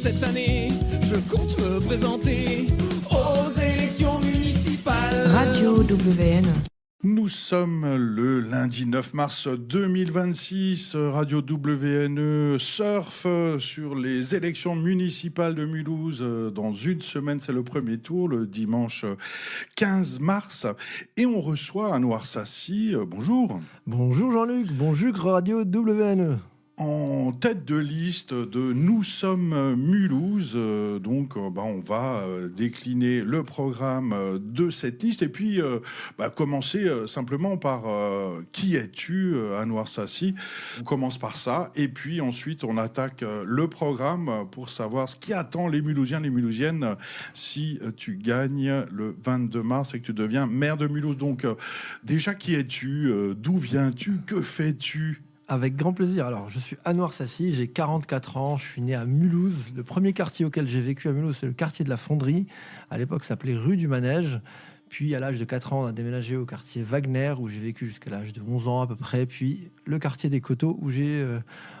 cette année, je compte me présenter aux élections municipales. Radio WN. Nous sommes le lundi 9 mars 2026. Radio WNE surfe sur les élections municipales de Mulhouse. Dans une semaine, c'est le premier tour, le dimanche 15 mars. Et on reçoit Anouar Sassi. Bonjour. Bonjour Jean-Luc, bonjour Radio WNE. En tête de liste de Nous sommes Mulhouse, on va décliner le programme de cette liste et puis commencer simplement par qui es-tu, Anouar Sassi. On commence par ça et puis ensuite on attaque le programme pour savoir ce qui attend les Mulhousiens, les Mulhousiennes si tu gagnes le 22 mars et que tu deviens maire de Mulhouse. Donc déjà qui es-tu, d'où viens-tu, que fais-tu ? Avec grand plaisir. Alors, je suis Anouar Sassi, j'ai 44 ans, je suis né à Mulhouse. Le premier quartier auquel j'ai vécu à Mulhouse, c'est le quartier de la Fonderie. À l'époque, ça s'appelait rue du Manège. Puis, à l'âge de 4 ans, on a déménagé au quartier Wagner, où j'ai vécu jusqu'à l'âge de 11 ans à peu près. Puis, le quartier des Coteaux, où j'ai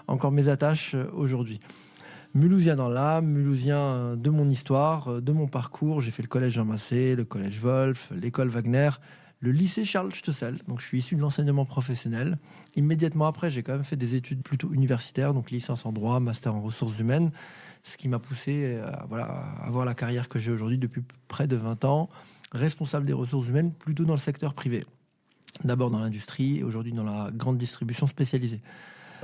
encore mes attaches aujourd'hui. Mulhousien dans l'âme, Mulhousien de mon histoire, de mon parcours. J'ai fait le collège Jean Massé, le collège Wolf, l'école Wagner, le lycée Charles Steussel. Donc je suis issu de l'enseignement professionnel. Immédiatement après, j'ai quand même fait des études plutôt universitaires, donc licence en droit, master en ressources humaines, ce qui m'a poussé à avoir la carrière que j'ai aujourd'hui depuis près de 20 ans, responsable des ressources humaines plutôt dans le secteur privé. D'abord dans l'industrie et aujourd'hui dans la grande distribution spécialisée.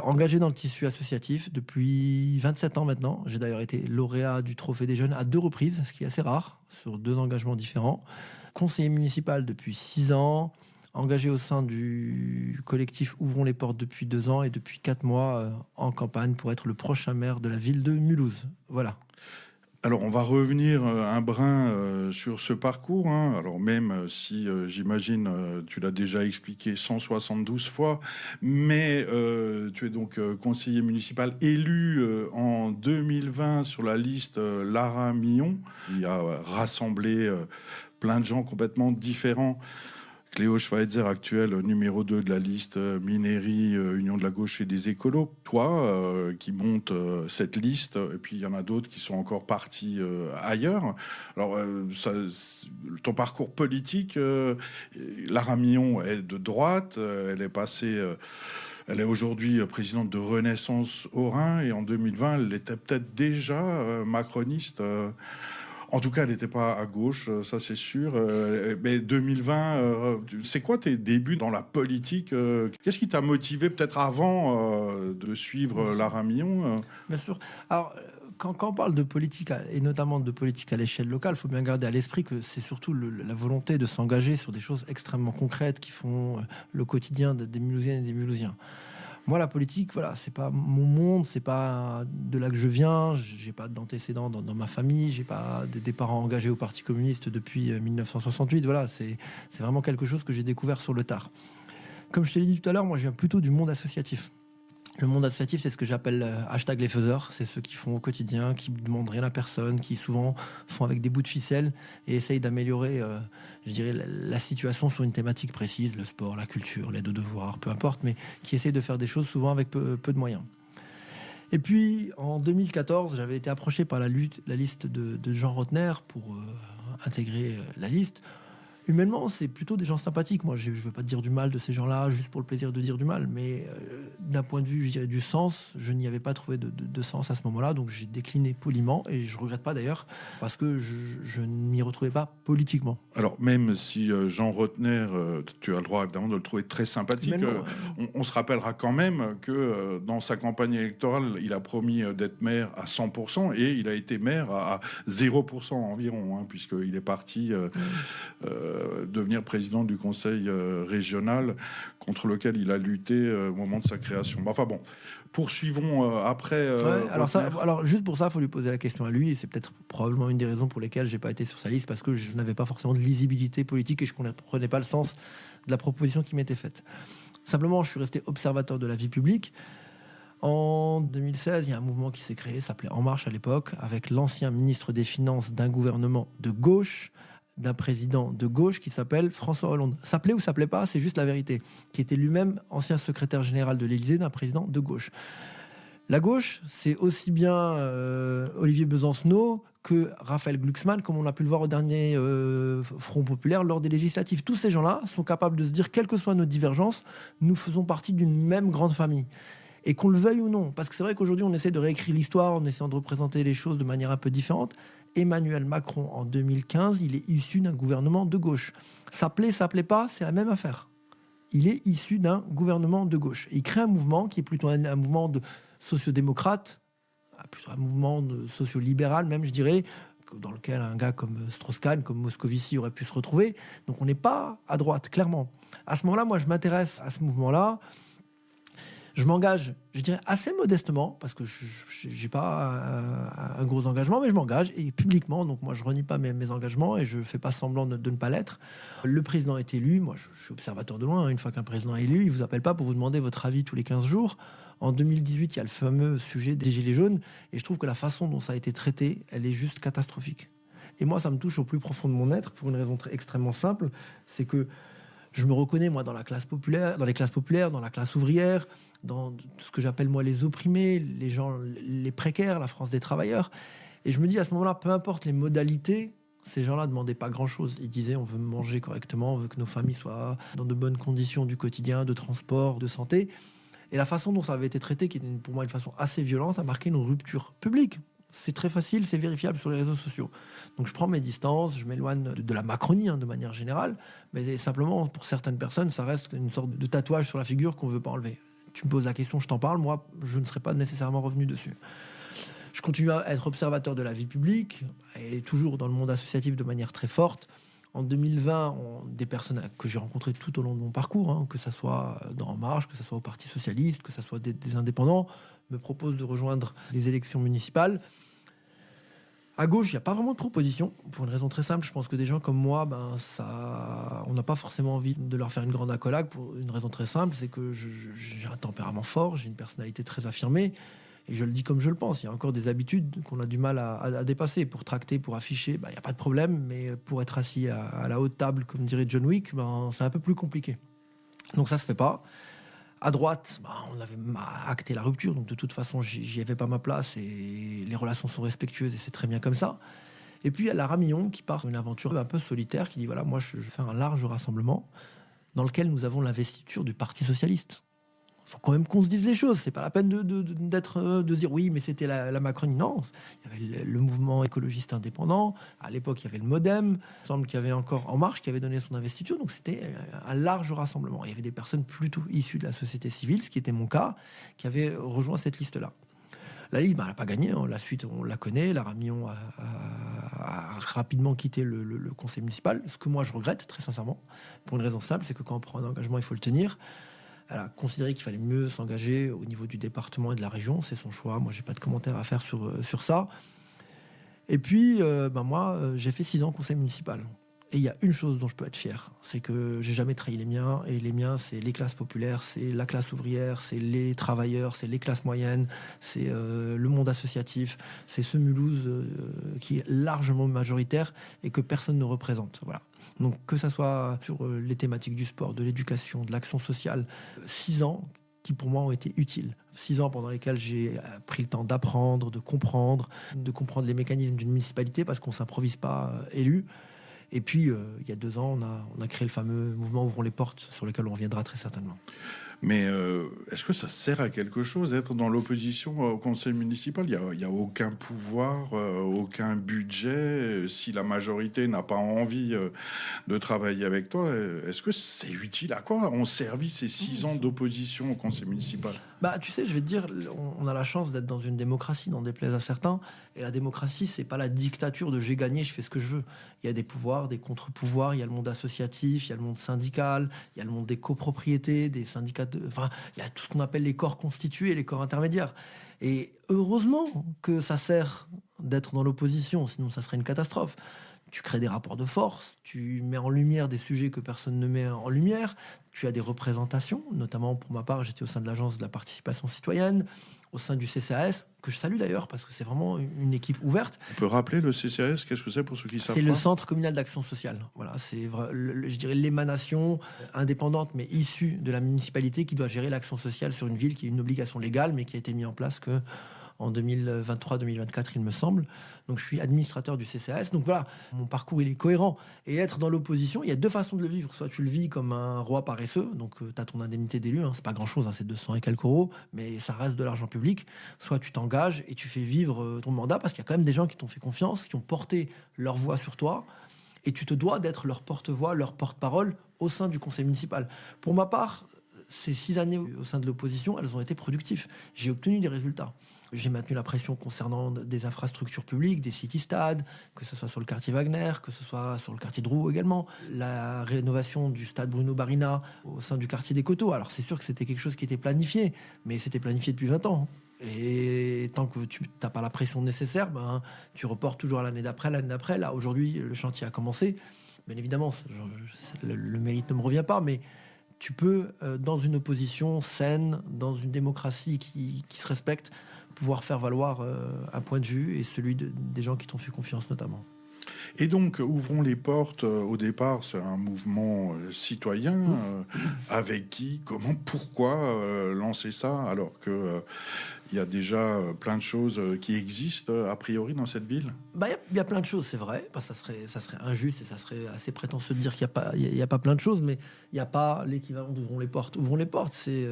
Engagé dans le tissu associatif depuis 27 ans maintenant. J'ai d'ailleurs été lauréat du Trophée des Jeunes à 2 reprises, ce qui est assez rare, sur 2 engagements différents. Conseiller municipal depuis 6 ans, engagé au sein du collectif Ouvrons les portes depuis 2 ans et depuis 4 mois en campagne pour être le prochain maire de la ville de Mulhouse. Voilà. Alors, on va revenir un brin sur ce parcours. Alors, même si j'imagine, tu l'as déjà expliqué 172 fois, mais tu es donc conseiller municipal élu en 2020 sur la liste Lara Millon, qui a rassemblé plein de gens complètement différents. Cléo Schweitzer, actuel numéro 2 de la liste Minerie, Union de la gauche et des écolos. Toi, qui monte cette liste, et puis il y en a d'autres qui sont encore partis ailleurs. Alors, ton parcours politique, Lara Millon est de droite, elle est passée... Elle est aujourd'hui présidente de Renaissance au Rhin, et en 2020, elle était peut-être déjà macroniste. En tout cas, elle n'était pas à gauche, ça c'est sûr. Mais 2020, c'est quoi tes débuts dans la politique ? Qu'est-ce qui t'a motivé peut-être avant de suivre Lara Millon ? Bien sûr. Alors, quand on parle de politique, et notamment de politique à l'échelle locale, il faut bien garder à l'esprit que c'est surtout la volonté de s'engager sur des choses extrêmement concrètes qui font le quotidien des Mulhousiennes et des Mulhousiens. Moi, la politique, voilà, c'est pas mon monde, c'est pas de là que je viens. J'ai pas d'antécédents dans ma famille, j'ai pas des parents engagés au Parti communiste depuis 1968. Voilà, c'est vraiment quelque chose que j'ai découvert sur le tard. Comme je te l'ai dit tout à l'heure, moi, je viens plutôt du monde associatif. Le monde associatif, c'est ce que j'appelle hashtag les faiseurs. C'est ceux qui font au quotidien, qui ne demandent rien à personne, qui souvent font avec des bouts de ficelle et essayent d'améliorer, je dirais, la situation sur une thématique précise, le sport, la culture, l'aide aux devoirs, peu importe, mais qui essayent de faire des choses souvent avec peu de moyens. Et puis, en 2014, j'avais été approché par la liste de Jean Rotner pour intégrer la liste. Humainement, c'est plutôt des gens sympathiques. Moi, je ne veux pas dire du mal de ces gens-là juste pour le plaisir de dire du mal, mais d'un point de vue, je dirais, du sens, je n'y avais pas trouvé de sens à ce moment-là, donc j'ai décliné poliment, et je ne regrette pas d'ailleurs, parce que je ne m'y retrouvais pas politiquement. Alors, même si Jean Rotner, tu as le droit évidemment de le trouver très sympathique, on se rappellera quand même que dans sa campagne électorale, il a promis d'être maire à 100%, et il a été maire à 0% environ, puisqu'il est parti... devenir président du conseil régional contre lequel il a lutté au moment de sa création. Enfin bon, poursuivons après. Alors juste pour ça, il faut lui poser la question à lui, et c'est peut-être probablement une des raisons pour lesquelles j'ai pas été sur sa liste, parce que je n'avais pas forcément de lisibilité politique et je ne comprenais pas le sens de la proposition qui m'était faite. Simplement, je suis resté observateur de la vie publique. En 2016, il y a un mouvement qui s'est créé, s'appelait En Marche à l'époque, avec l'ancien ministre des Finances d'un gouvernement de gauche, d'un président de gauche qui s'appelle François Hollande. S'appelait ou s'appelait pas, c'est juste la vérité. Qui était lui-même ancien secrétaire général de l'Élysée, d'un président de gauche. La gauche, c'est aussi bien Olivier Besancenot que Raphaël Glucksmann, comme on a pu le voir au dernier Front Populaire lors des législatives. Tous ces gens-là sont capables de se dire, quelles que soient nos divergences, nous faisons partie d'une même grande famille. Et qu'on le veuille ou non, parce que c'est vrai qu'aujourd'hui, on essaie de réécrire l'histoire en essayant de représenter les choses de manière un peu différente. Emmanuel Macron, en 2015, il est issu d'un gouvernement de gauche. Ça plaît pas, c'est la même affaire. Il est issu d'un gouvernement de gauche. Il crée un mouvement qui est plutôt un mouvement de sociodémocrate, plutôt un mouvement de socio-libéral même, je dirais, dans lequel un gars comme Strauss-Kahn, comme Moscovici aurait pu se retrouver. Donc on n'est pas à droite, clairement. À ce moment-là, moi, je m'intéresse à ce mouvement-là. Je m'engage, je dirais, assez modestement, parce que je n'ai pas un gros engagement, mais je m'engage, et publiquement. Donc moi, je ne renie pas mes engagements et je ne fais pas semblant de ne pas l'être. Le président est élu. Moi, je suis observateur de loin. Une fois qu'un président est élu, il ne vous appelle pas pour vous demander votre avis tous les 15 jours. En 2018, il y a le fameux sujet des Gilets jaunes. Et je trouve que la façon dont ça a été traité, elle est juste catastrophique. Et moi, ça me touche au plus profond de mon être, pour une raison extrêmement simple. C'est que je me reconnais, moi, dans la classe populaire, dans les classes populaires, dans la classe ouvrière, dans ce que j'appelle, moi, les opprimés, les gens, les précaires, la France des travailleurs. Et je me dis, à ce moment-là, peu importe les modalités, ces gens-là ne demandaient pas grand-chose. Ils disaient, on veut manger correctement, on veut que nos familles soient dans de bonnes conditions du quotidien, de transport, de santé. Et la façon dont ça avait été traité, qui était pour moi une façon assez violente, a marqué une rupture publique. C'est très facile, c'est vérifiable sur les réseaux sociaux. Donc je prends mes distances, je m'éloigne de la Macronie de manière générale, mais simplement pour certaines personnes, ça reste une sorte de tatouage sur la figure qu'on ne veut pas enlever. Tu me poses la question, je t'en parle, moi je ne serais pas nécessairement revenu dessus. Je continue à être observateur de la vie publique, et toujours dans le monde associatif de manière très forte. En 2020, des personnes que j'ai rencontrées tout au long de mon parcours, que ce soit dans En Marche, que ce soit au Parti Socialiste, que ce soit des indépendants, me proposent de rejoindre les élections municipales. À gauche, il n'y a pas vraiment de proposition, pour une raison très simple. Je pense que des gens comme moi, on n'a pas forcément envie de leur faire une grande accolade, pour une raison très simple, c'est que j'ai un tempérament fort, j'ai une personnalité très affirmée, et je le dis comme je le pense. Il y a encore des habitudes qu'on a du mal à dépasser. Pour tracter, pour afficher, il n'y a pas de problème, mais pour être assis à la haute table, comme dirait John Wick, c'est un peu plus compliqué. Donc ça ne se fait pas. À droite, on avait acté la rupture, donc de toute façon, j'y avais pas ma place et les relations sont respectueuses et c'est très bien comme ça. Et puis il y a Lara Millon qui part sur une aventure un peu solitaire, qui dit voilà, moi je fais un large rassemblement dans lequel nous avons l'investiture du Parti Socialiste. Il faut quand même qu'on se dise les choses. C'est pas la peine de se dire oui, mais c'était la Macronie. Non, il y avait le mouvement écologiste indépendant. À l'époque, il y avait le MoDem. Il semble qu'il y avait encore En Marche qui avait donné son investiture. Donc c'était un large rassemblement. Il y avait des personnes plutôt issues de la société civile, ce qui était mon cas, qui avaient rejoint cette liste-là. La liste, elle n'a pas gagné. La suite, on la connaît. Lara Millon a rapidement quitté le conseil municipal, ce que moi je regrette très sincèrement, pour une raison simple, c'est que quand on prend un engagement, il faut le tenir. Elle a considéré qu'il fallait mieux s'engager au niveau du département et de la région. C'est son choix. Moi, j'ai pas de commentaire à faire sur ça. Et puis, moi, j'ai fait 6 ans conseil municipal. Et il y a une chose dont je peux être fier, c'est que j'ai jamais trahi les miens. Et les miens, c'est les classes populaires, c'est la classe ouvrière, c'est les travailleurs, c'est les classes moyennes, c'est le monde associatif, c'est ce Mulhouse qui est largement majoritaire et que personne ne représente. Voilà. Donc que ça soit sur les thématiques du sport, de l'éducation, de l'action sociale, 6 ans qui pour moi ont été utiles. 6 ans pendant lesquels j'ai pris le temps d'apprendre, de comprendre les mécanismes d'une municipalité parce qu'on ne s'improvise pas élu. Et puis, il y a 2 ans, on a créé le fameux mouvement Ouvrons les portes, sur lequel on reviendra très certainement. Mais est-ce que ça sert à quelque chose d'être dans l'opposition au conseil municipal ? Il n'y a aucun pouvoir, aucun budget. Si la majorité n'a pas envie de travailler avec toi, est-ce que c'est utile ? À quoi ont servi ces 6 ans d'opposition au conseil municipal ? Tu sais, je vais te dire, on a la chance d'être dans une démocratie, n'en déplaise à certains. Et la démocratie, c'est pas la dictature de j'ai gagné, je fais ce que je veux. Il y a des pouvoirs, des contre-pouvoirs, il y a le monde associatif, il y a le monde syndical, il y a le monde des copropriétés, des syndicats. Il y a tout ce qu'on appelle les corps constitués, les corps intermédiaires. Et heureusement que ça sert d'être dans l'opposition, sinon ça serait une catastrophe. tu crées des rapports de force, tu mets en lumière des sujets que personne ne met en lumière, tu as des représentations, notamment pour ma part, j'étais au sein de l'Agence de la participation citoyenne, au sein du CCAS, que je salue d'ailleurs, parce que c'est vraiment une équipe ouverte. On peut rappeler le CCAS, qu'est-ce que c'est pour ceux qui savent C'est pas? le Centre communal d'action sociale. Voilà, c'est, je dirais, l'émanation indépendante, mais issue de la municipalité qui doit gérer l'action sociale sur une ville, qui est une obligation légale, mais qui a été mise en place que en 2023-2024, il me semble. Donc, je suis administrateur du CCAS. Donc, voilà, mon parcours, il est cohérent. Et être dans l'opposition, il y a deux façons de le vivre. Soit tu le vis comme un roi paresseux, donc tu as ton indemnité d'élu, c'est pas grand-chose, c'est 200 et quelques euros, mais ça reste de l'argent public. Soit tu t'engages et tu fais vivre ton mandat, parce qu'il y a quand même des gens qui t'ont fait confiance, qui ont porté leur voix sur toi, et tu te dois d'être leur porte-voix, leur porte-parole au sein du conseil municipal. Pour ma part, ces 6 années au sein de l'opposition, elles ont été productives. J'ai obtenu des résultats. J'ai maintenu la pression concernant des infrastructures publiques, des city-stades, que ce soit sur le quartier Wagner, que ce soit sur le quartier de Roux également. La rénovation du stade Bruno Barina au sein du quartier des Coteaux. Alors c'est sûr que c'était quelque chose qui était planifié, mais c'était planifié depuis 20 ans. Et tant que tu n'as pas la pression nécessaire, tu reportes toujours à l'année d'après, l'année d'après. Là, aujourd'hui, le chantier a commencé. Bien évidemment, le mérite ne me revient pas, mais tu peux, dans une opposition saine, dans une démocratie qui se respecte, pouvoir faire valoir un point de vue et celui des gens qui t'ont fait confiance notamment. Et donc, Ouvrons les portes, au départ, c'est un mouvement citoyen. Avec qui, comment, pourquoi lancer ça alors que il y a déjà plein de choses qui existent a priori dans cette ville? Il y a plein de choses, c'est vrai. Ça serait injuste et ça serait assez prétentieux de dire qu'il n'y a pas plein de choses, mais il n'y a pas l'équivalent d'Ouvrons les portes. Ouvrons les portes, c'est,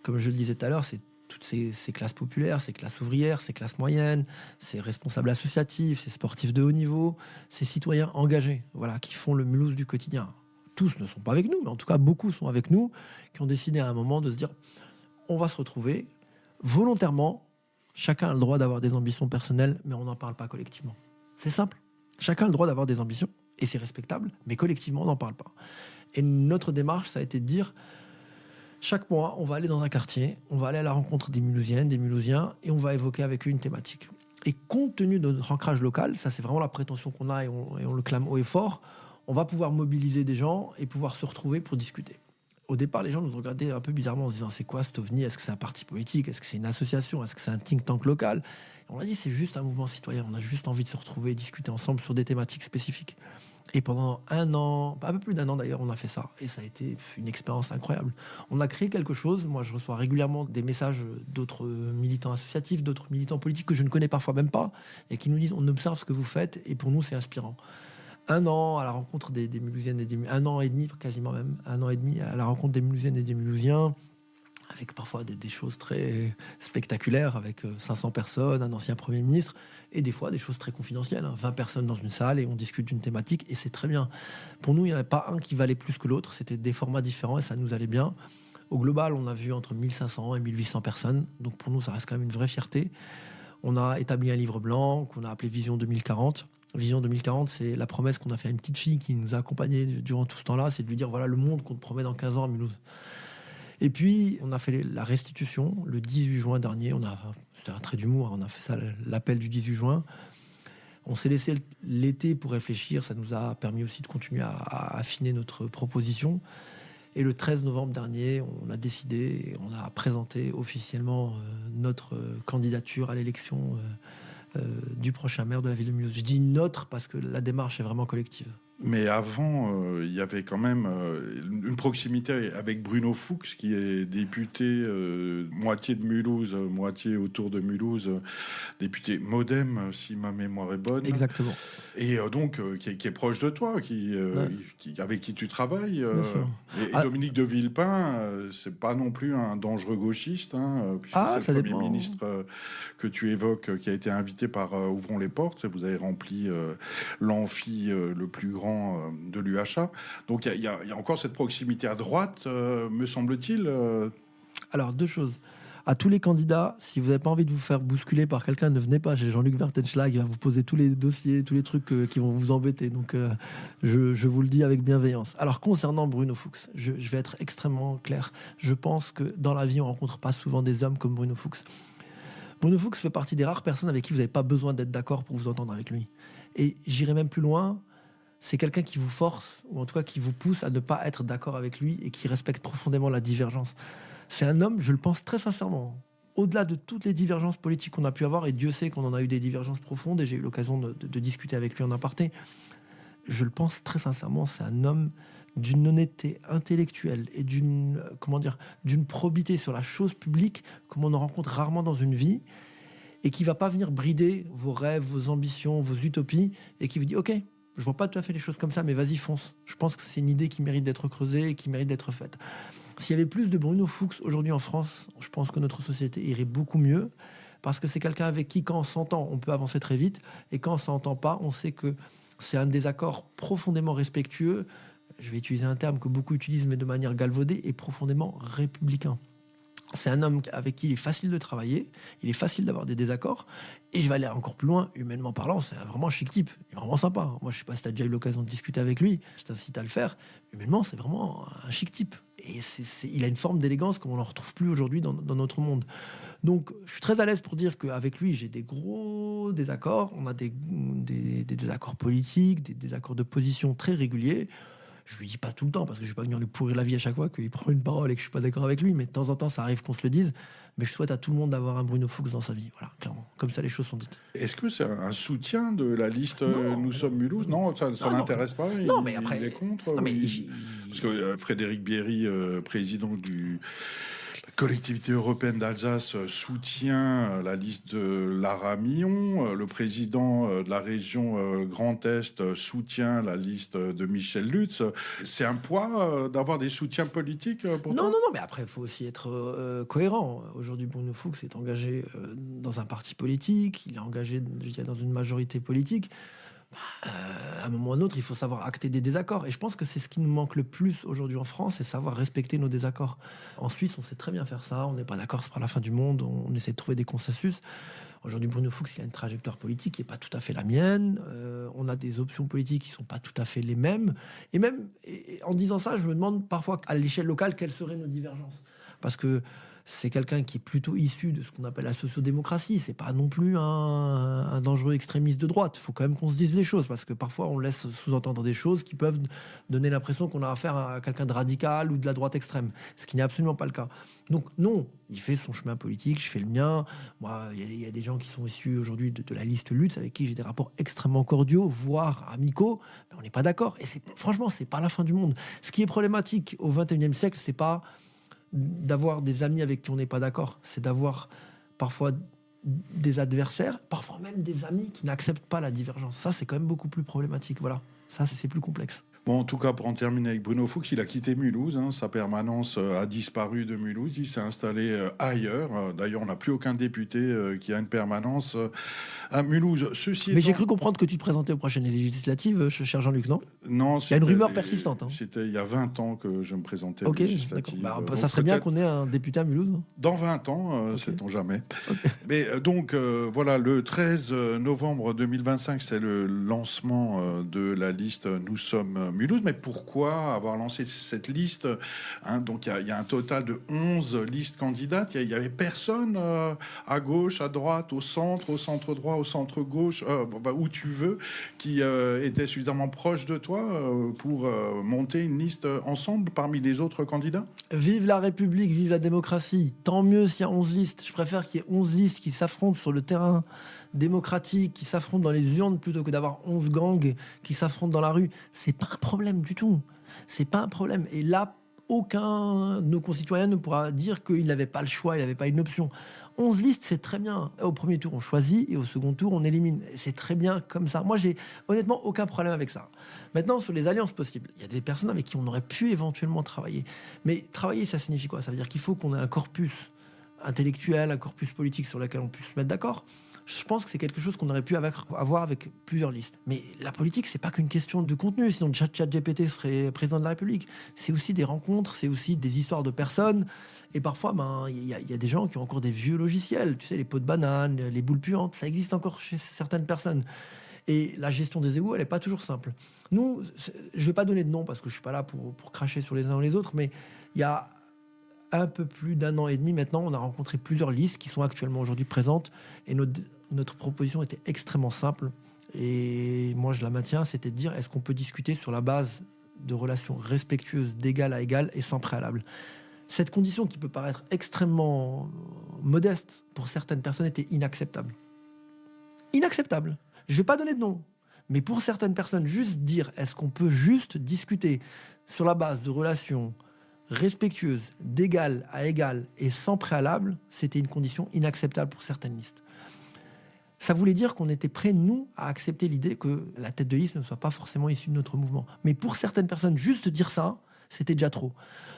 comme je le disais tout à l'heure, c'est toutes ces classes populaires, ces classes ouvrières, ces classes moyennes, ces responsables associatifs, ces sportifs de haut niveau, ces citoyens engagés, voilà, qui font le Mulhouse du quotidien. Tous ne sont pas avec nous, mais en tout cas beaucoup sont avec nous, qui ont décidé à un moment de se dire on va se retrouver volontairement. Chacun a le droit d'avoir des ambitions personnelles, mais on n'en parle pas collectivement. C'est simple. Chacun a le droit d'avoir des ambitions, et c'est respectable, mais collectivement, on n'en parle pas. Et notre démarche, ça a été de dire chaque mois, on va aller dans un quartier, on va aller à la rencontre des Mulhousiennes, des Mulhousiens, et on va évoquer avec eux une thématique. Et compte tenu de notre ancrage local, ça c'est vraiment la prétention qu'on a et on le clame haut et fort, on va pouvoir mobiliser des gens et pouvoir se retrouver pour discuter. Au départ, les gens nous regardaient un peu bizarrement en se disant c'est quoi cet OVNI? Est-ce que c'est un parti politique? Est-ce que c'est une association? Est-ce que c'est un think tank local? Et on a dit c'est juste un mouvement citoyen, on a juste envie de se retrouver et discuter ensemble sur des thématiques spécifiques. Et pendant 1 an, un peu plus d'1 an d'ailleurs, on a fait ça. Et ça a été une expérience incroyable. On a créé quelque chose. Moi, je reçois régulièrement des messages d'autres militants associatifs, d'autres militants politiques que je ne connais parfois même pas, et qui nous disent on observe ce que vous faites, et pour nous, c'est inspirant. 1 an à la rencontre des Mulhousiennes et des Mulhousiens, 1 an et demi, quasiment même, 1 an et demi à la rencontre des Mulhousiennes et des Mulhousiens, avec parfois des choses très spectaculaires, avec 500 personnes, un ancien Premier ministre, et des fois des choses très confidentielles, 20 personnes dans une salle et on discute d'une thématique, et c'est très bien. Pour nous, il n'y en avait pas un qui valait plus que l'autre, c'était des formats différents et ça nous allait bien. Au global, on a vu entre 1500 et 1800 personnes, donc pour nous, ça reste quand même une vraie fierté. On a établi un livre blanc qu'on a appelé Vision 2040. Vision 2040, c'est la promesse qu'on a fait à une petite fille qui nous a accompagnés durant tout ce temps-là, c'est de lui dire voilà le monde qu'on te promet dans 15 ans à Mulhouse. Et puis, on a fait la restitution le 18 juin dernier. C'est un trait d'humour, on a fait ça, l'appel du 18 juin. On s'est laissé l'été pour réfléchir. Ça nous a permis aussi de continuer à affiner notre proposition. Et le 13 novembre dernier, on a décidé, on a présenté officiellement notre candidature à l'élection du prochain maire de la ville de Mulhouse. Je dis notre parce que la démarche est vraiment collective. Mais avant, il y avait quand même une proximité avec Bruno Fuchs, qui est député moitié de Mulhouse, moitié autour de Mulhouse, député MoDem, si ma mémoire est bonne. Exactement. Et donc, qui est proche de toi, avec qui tu travailles. Et Dominique de Villepin, c'est pas non plus un dangereux gauchiste, puisque c'est le Premier ministre que tu évoques, qui a été invité par Ouvrons les portes. Vous avez rempli l'amphi le plus grand de l'UHA. Donc il y a encore cette proximité à droite, me semble-t-il. Alors, 2 choses. À tous les candidats, si vous n'avez pas envie de vous faire bousculer par quelqu'un, ne venez pas chez Jean-Luc Vertenschlag, il va vous poser tous les dossiers, tous les trucs qui vont vous embêter. Donc je vous le dis avec bienveillance. Alors concernant Bruno Fuchs, je vais être extrêmement clair. Je pense que dans la vie, on ne rencontre pas souvent des hommes comme Bruno Fuchs. Bruno Fuchs fait partie des rares personnes avec qui vous n'avez pas besoin d'être d'accord pour vous entendre avec lui. Et j'irai même plus loin. c'est quelqu'un qui vous force, ou en tout cas qui vous pousse à ne pas être d'accord avec lui et qui respecte profondément la divergence. C'est un homme, je le pense très sincèrement, au-delà de toutes les divergences politiques qu'on a pu avoir, et Dieu sait qu'on en a eu des divergences profondes, et j'ai eu l'occasion de discuter avec lui en aparté, je le pense très sincèrement, c'est un homme d'une honnêteté intellectuelle et d'une probité sur la chose publique comme on en rencontre rarement dans une vie, et qui va pas venir brider vos rêves, vos ambitions, vos utopies, et qui vous dit ok, je vois pas tout à fait les choses comme ça, mais vas-y, fonce. Je pense que c'est une idée qui mérite d'être creusée et qui mérite d'être faite. S'il y avait plus de Bruno Fuchs aujourd'hui en France, je pense que notre société irait beaucoup mieux, parce que c'est quelqu'un avec qui, quand on s'entend, on peut avancer très vite, et quand on s'entend pas, on sait que c'est un désaccord profondément respectueux. Je vais utiliser un terme que beaucoup utilisent, mais de manière galvaudée, et profondément républicain. C'est un homme avec qui il est facile de travailler, il est facile d'avoir des désaccords, et je vais aller encore plus loin, humainement parlant, c'est vraiment un chic type, il est vraiment sympa. Moi, je sais pas si tu as déjà eu l'occasion de discuter avec lui, je t'incite à le faire. Humainement, c'est vraiment un chic type, et il a une forme d'élégance comme on n'en retrouve plus aujourd'hui dans notre monde. Donc, je suis très à l'aise pour dire qu'avec lui, j'ai des gros désaccords, on a des désaccords politiques, des désaccords de position très réguliers. Je lui dis pas tout le temps, parce que je vais pas venir lui pourrir la vie à chaque fois qu'il prend une parole et que je suis pas d'accord avec lui, mais de temps en temps ça arrive qu'on se le dise. Mais je souhaite à tout le monde d'avoir un Bruno Fuchs dans sa vie, voilà, clairement, comme ça les choses sont dites. Est-ce que c'est un soutien de la liste Non. Nous sommes Mulhouse? Non, ça l'intéresse pas. Non, mais après, il est contre. non, mais Parce que Frédéric Bierry, président du la collectivité européenne d'Alsace, soutient la liste de Lara Millon. Le président de la région Grand Est soutient la liste de Michel Lutz. C'est un poids d'avoir des soutiens politiques pour toi? non, mais après, il faut aussi être cohérent. Aujourd'hui, Bruno Fuchs est engagé dans un parti politique, il est engagé, je dirais, dans une majorité politique. À un moment ou à un autre, il faut savoir acter des désaccords. Et je pense que c'est ce qui nous manque le plus aujourd'hui en France, c'est savoir respecter nos désaccords. En Suisse, on sait très bien faire ça. On n'est pas d'accord, c'est pas la fin du monde. On essaie de trouver des consensus. Aujourd'hui, Bruno Fuchs, il a une trajectoire politique qui n'est pas tout à fait la mienne. On a des options politiques qui ne sont pas tout à fait les mêmes. Et même, en disant ça, je me demande parfois, à l'échelle locale, quelles seraient nos divergences. Parce que c'est quelqu'un qui est plutôt issu de ce qu'on appelle la sociodémocratie. C'est pas non plus un dangereux extrémiste de droite. Il faut quand même qu'on se dise les choses, parce que parfois on laisse sous-entendre des choses qui peuvent donner l'impression qu'on a affaire à quelqu'un de radical ou de la droite extrême, ce qui n'est absolument pas le cas. Donc non, il fait son chemin politique, je fais le mien. Moi, il y a des gens qui sont issus aujourd'hui de la liste Lutz, avec qui j'ai des rapports extrêmement cordiaux, voire amicaux, mais on n'est pas d'accord. Et franchement, c'est pas la fin du monde. Ce qui est problématique au XXIe siècle, c'est pas d'avoir des amis avec qui on n'est pas d'accord, c'est d'avoir parfois des adversaires, parfois même des amis qui n'acceptent pas la divergence. Ça, c'est quand même beaucoup plus problématique. Voilà, ça, c'est plus complexe. Bon, en tout cas, pour en terminer avec Bruno Fuchs, il a quitté Mulhouse. Sa permanence a disparu de Mulhouse. Il s'est installé ailleurs. D'ailleurs, on n'a plus aucun député qui a une permanence à Mulhouse. Mais j'ai cru comprendre que tu te présentais aux prochaines législatives, cher Jean-Luc, non? Non, il y a une rumeur persistante. C'était il y a 20 ans que je me présentais aux législatives. Ça serait bien qu'on ait un député à Mulhouse. Dans 20 ans, sait-on jamais. Mais donc, voilà, le 13 novembre 2025, c'est le lancement de la liste Nous sommes Mulhouse. Mais pourquoi avoir lancé cette liste, donc il y a un total de 11 listes candidates. Il y avait personne à gauche, à droite, au centre droit, au centre gauche, où tu veux, qui était suffisamment proche de toi pour monter une liste ensemble parmi les autres candidats. Vive la République, vive la démocratie. Tant mieux s'il y a 11 listes. Je préfère qu'il y ait 11 listes qui s'affrontent sur le terrain démocratique, qui s'affrontent dans les urnes, plutôt que d'avoir 11 gangs qui s'affrontent dans la rue. C'est pas un problème du tout. C'est pas un problème. Et là, aucun de nos concitoyens ne pourra dire qu'il n'avait pas le choix, il n'avait pas une option. 11 listes, c'est très bien. Au premier tour, on choisit, et au second tour, on élimine. C'est très bien comme ça. Moi, j'ai honnêtement aucun problème avec ça. Maintenant, sur les alliances possibles, il y a des personnes avec qui on aurait pu éventuellement travailler. Mais travailler, ça signifie quoi? Ça veut dire qu'il faut qu'on ait un corpus intellectuel, un corpus politique sur lequel on puisse se mettre d'accord. Je pense que c'est quelque chose qu'on aurait pu avoir avec plusieurs listes. Mais la politique, c'est pas qu'une question de contenu. Sinon, ChatGPT serait président de la République. C'est aussi des rencontres, c'est aussi des histoires de personnes. Et parfois, il y a des gens qui ont encore des vieux logiciels. Tu sais, les pots de banane, les boules puantes, ça existe encore chez certaines personnes. Et la gestion des égouts, elle n'est pas toujours simple. Nous, je ne vais pas donner de nom parce que je ne suis pas là pour cracher sur les uns ou les autres, mais il y a un peu plus d'1 an et demi maintenant, on a rencontré plusieurs listes qui sont actuellement aujourd'hui présentes. Et notre proposition était extrêmement simple. Et moi, je la maintiens, c'était de dire, est-ce qu'on peut discuter sur la base de relations respectueuses d'égal à égal et sans préalable. Cette condition qui peut paraître extrêmement modeste pour certaines personnes était inacceptable. Inacceptable. Je ne vais pas donner de nom. Mais pour certaines personnes, juste dire, est-ce qu'on peut juste discuter sur la base de relations respectueuses d'égal à égal et sans préalable, c'était une condition inacceptable pour certaines listes. Ça voulait dire qu'on était prêts, nous, à accepter l'idée que la tête de liste ne soit pas forcément issue de notre mouvement. Mais pour certaines personnes, juste dire ça, c'était déjà trop.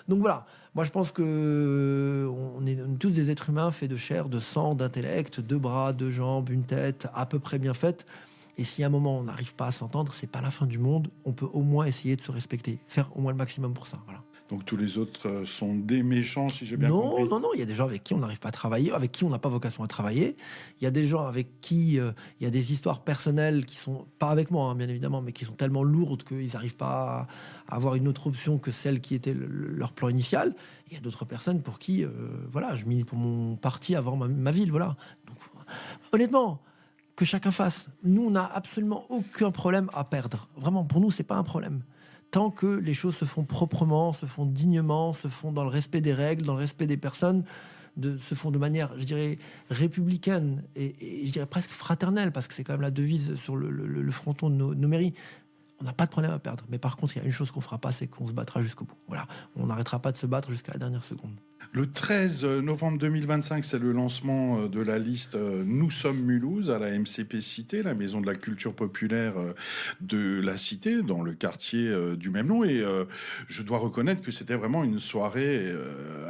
Donc voilà, moi je pense que on est tous des êtres humains faits de chair, de sang, d'intellect, 2 bras, 2 jambes, une tête à peu près bien faite. Et si à un moment on n'arrive pas à s'entendre, c'est pas la fin du monde. On peut au moins essayer de se respecter, faire au moins le maximum pour ça. Voilà. Donc tous les autres sont des méchants, si j'ai bien compris. Non, il y a des gens avec qui on n'arrive pas à travailler, avec qui on n'a pas vocation à travailler. Il y a des gens avec qui il y a des histoires personnelles qui sont, pas avec moi bien évidemment, mais qui sont tellement lourdes qu'ils n'arrivent pas à avoir une autre option que celle qui était leur plan initial. Il y a d'autres personnes pour qui, voilà, je milite pour mon parti avant ma ville, voilà. Donc, honnêtement, que chacun fasse. Nous, on n'a absolument aucun problème à perdre. Vraiment, pour nous, c'est pas un problème. Tant que les choses se font proprement, se font dignement, se font dans le respect des règles, dans le respect des personnes, se font de manière, je dirais, républicaine et je dirais presque fraternelle, parce que c'est quand même la devise sur le fronton de nos mairies. On n'a pas de problème à perdre. Mais par contre, il y a une chose qu'on ne fera pas, c'est qu'on se battra jusqu'au bout. Voilà. On n'arrêtera pas de se battre jusqu'à la dernière seconde. Le 13 novembre 2025, c'est le lancement de la liste Nous sommes Mulhouse à la MCP Cité, la maison de la culture populaire de la Cité, dans le quartier du même nom. Et je dois reconnaître que c'était vraiment une soirée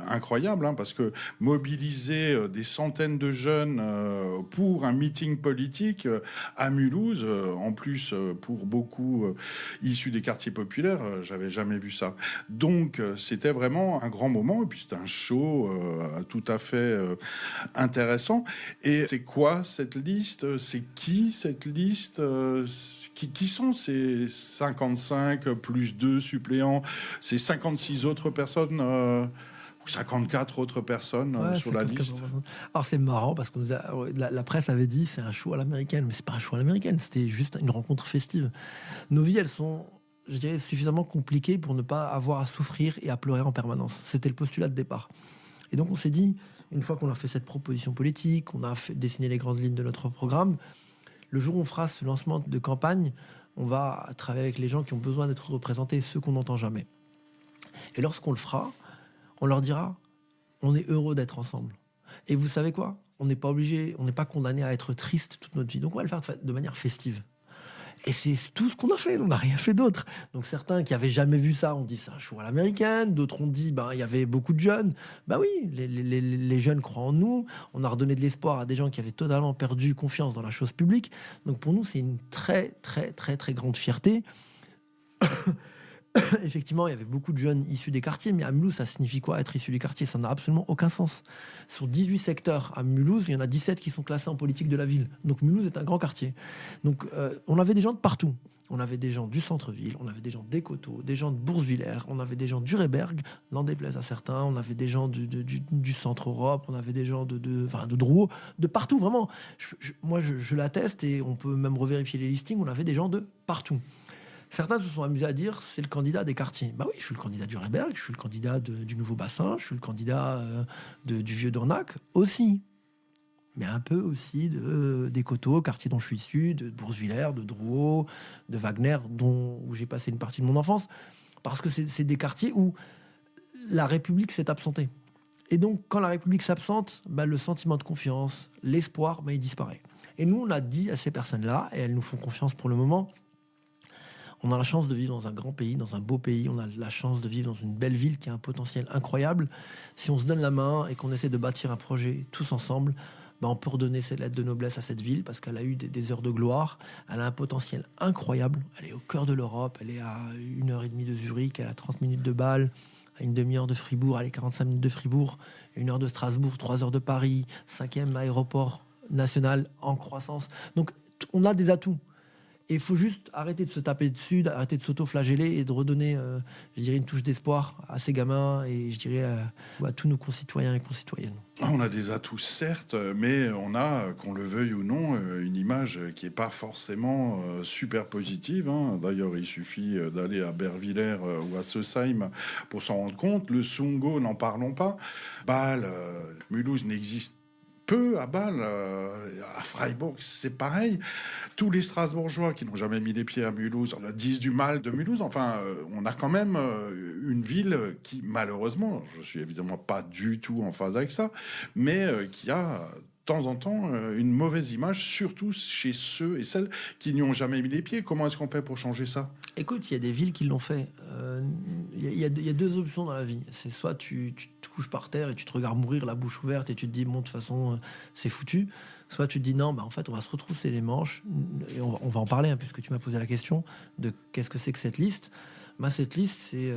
incroyable, parce que mobiliser des centaines de jeunes pour un meeting politique à Mulhouse, en plus pour beaucoup issus des quartiers populaires, j'avais jamais vu ça. Donc c'était vraiment un grand moment, et puis c'était un show tout à fait intéressant. Et c'est quoi cette liste ? C'est qui cette liste ? Qui sont ces 55 plus 2 suppléants ? Ces 56 autres personnes ou 54 autres personnes sur la liste. Alors c'est marrant parce que la presse avait dit c'est un show à l'américaine, mais c'est pas un show à l'américaine, c'était juste une rencontre festive. Nos vies, elles sont, je dirais, suffisamment compliquées pour ne pas avoir à souffrir et à pleurer en permanence. C'était le postulat de départ. Et donc on s'est dit, une fois qu'on a fait cette proposition politique, on a dessiné les grandes lignes de notre programme, le jour où on fera ce lancement de campagne, on va travailler avec les gens qui ont besoin d'être représentés, ceux qu'on n'entend jamais. Et lorsqu'on le fera, on leur dira, on est heureux d'être ensemble. Et vous savez quoi ? On n'est pas obligé, on n'est pas condamné à être triste toute notre vie. Donc on va le faire de manière festive. Et c'est tout ce qu'on a fait, on n'a rien fait d'autre. Donc certains qui n'avaient jamais vu ça, ont dit c'est un show à l'américaine. D'autres ont dit, il y avait beaucoup de jeunes. Oui, les jeunes croient en nous. On a redonné de l'espoir à des gens qui avaient totalement perdu confiance dans la chose publique. Donc pour nous, c'est une très, très, très, très grande fierté. Effectivement, il y avait beaucoup de jeunes issus des quartiers, mais à Mulhouse, ça signifie quoi être issu du quartier ? Ça n'a absolument aucun sens. Sur 18 secteurs à Mulhouse, il y en a 17 qui sont classés en politique de la ville. Donc Mulhouse est un grand quartier. Donc on avait des gens de partout. On avait des gens du centre-ville, on avait des gens des Coteaux, des gens de Boursvillers, on avait des gens du Réberg, n'en déplaise à certains, on avait des gens du centre-Europe, on avait des gens de Drouot, de partout, vraiment. Moi, je l'atteste et on peut même revérifier les listings, on avait des gens de partout. Certains se sont amusés à dire c'est le candidat des quartiers. Oui, je suis le candidat du Réberg, je suis le candidat du Nouveau Bassin, je suis le candidat du Vieux Dornac aussi. Mais un peu aussi des Coteaux, quartier dont je suis issu, de Boursvillers, de Drouot, de Wagner, où j'ai passé une partie de mon enfance. Parce que c'est des quartiers où la République s'est absentée. Et donc, quand la République s'absente, le sentiment de confiance, l'espoir, il disparaît. Et nous, on a dit à ces personnes-là, et elles nous font confiance pour le moment, on a la chance de vivre dans un grand pays, dans un beau pays. On a la chance de vivre dans une belle ville qui a un potentiel incroyable. Si on se donne la main et qu'on essaie de bâtir un projet tous ensemble, on peut redonner cette lettre de noblesse à cette ville parce qu'elle a eu des heures de gloire. Elle a un potentiel incroyable. Elle est au cœur de l'Europe. Elle est à 1h30 de Zurich. Elle a 30 minutes de Bâle, à une demi-heure de Fribourg. Elle est 45 minutes de Fribourg, 1 heure de Strasbourg, 3 heures de Paris, 5e aéroport national en croissance. Donc, on a des atouts. Et il faut juste arrêter de se taper dessus, arrêter de s'auto-flageller et de redonner, je dirais, une touche d'espoir à ces gamins et je dirais à tous nos concitoyens et concitoyennes. On a des atouts, certes, mais on a, qu'on le veuille ou non, une image qui n'est pas forcément super positive. Hein. D'ailleurs, il suffit d'aller à Bervillers ou à Seusheim pour s'en rendre compte. Le Sungo, n'en parlons pas. Bâle, Mulhouse n'existe peu à Bâle, à Freiburg, c'est pareil. Tous les Strasbourgeois qui n'ont jamais mis les pieds à Mulhouse disent du mal de Mulhouse. Enfin, on a quand même une ville qui, malheureusement, je suis évidemment pas du tout en phase avec ça, mais qui a de temps en temps une mauvaise image, surtout chez ceux et celles qui n'y ont jamais mis les pieds. Comment est-ce qu'on fait pour changer ça ? Écoute, il y a des villes qui l'ont fait. Il y a deux options dans la vie. C'est soit tu te couches par terre et tu te regardes mourir la bouche ouverte et tu te dis, bon, de toute façon, c'est foutu. Soit tu te dis, non, bah, en fait, on va se retrousser les manches. Et on va en parler, hein, puisque tu m'as posé la question de qu'est-ce que c'est que cette liste. Bah, cette liste, c'est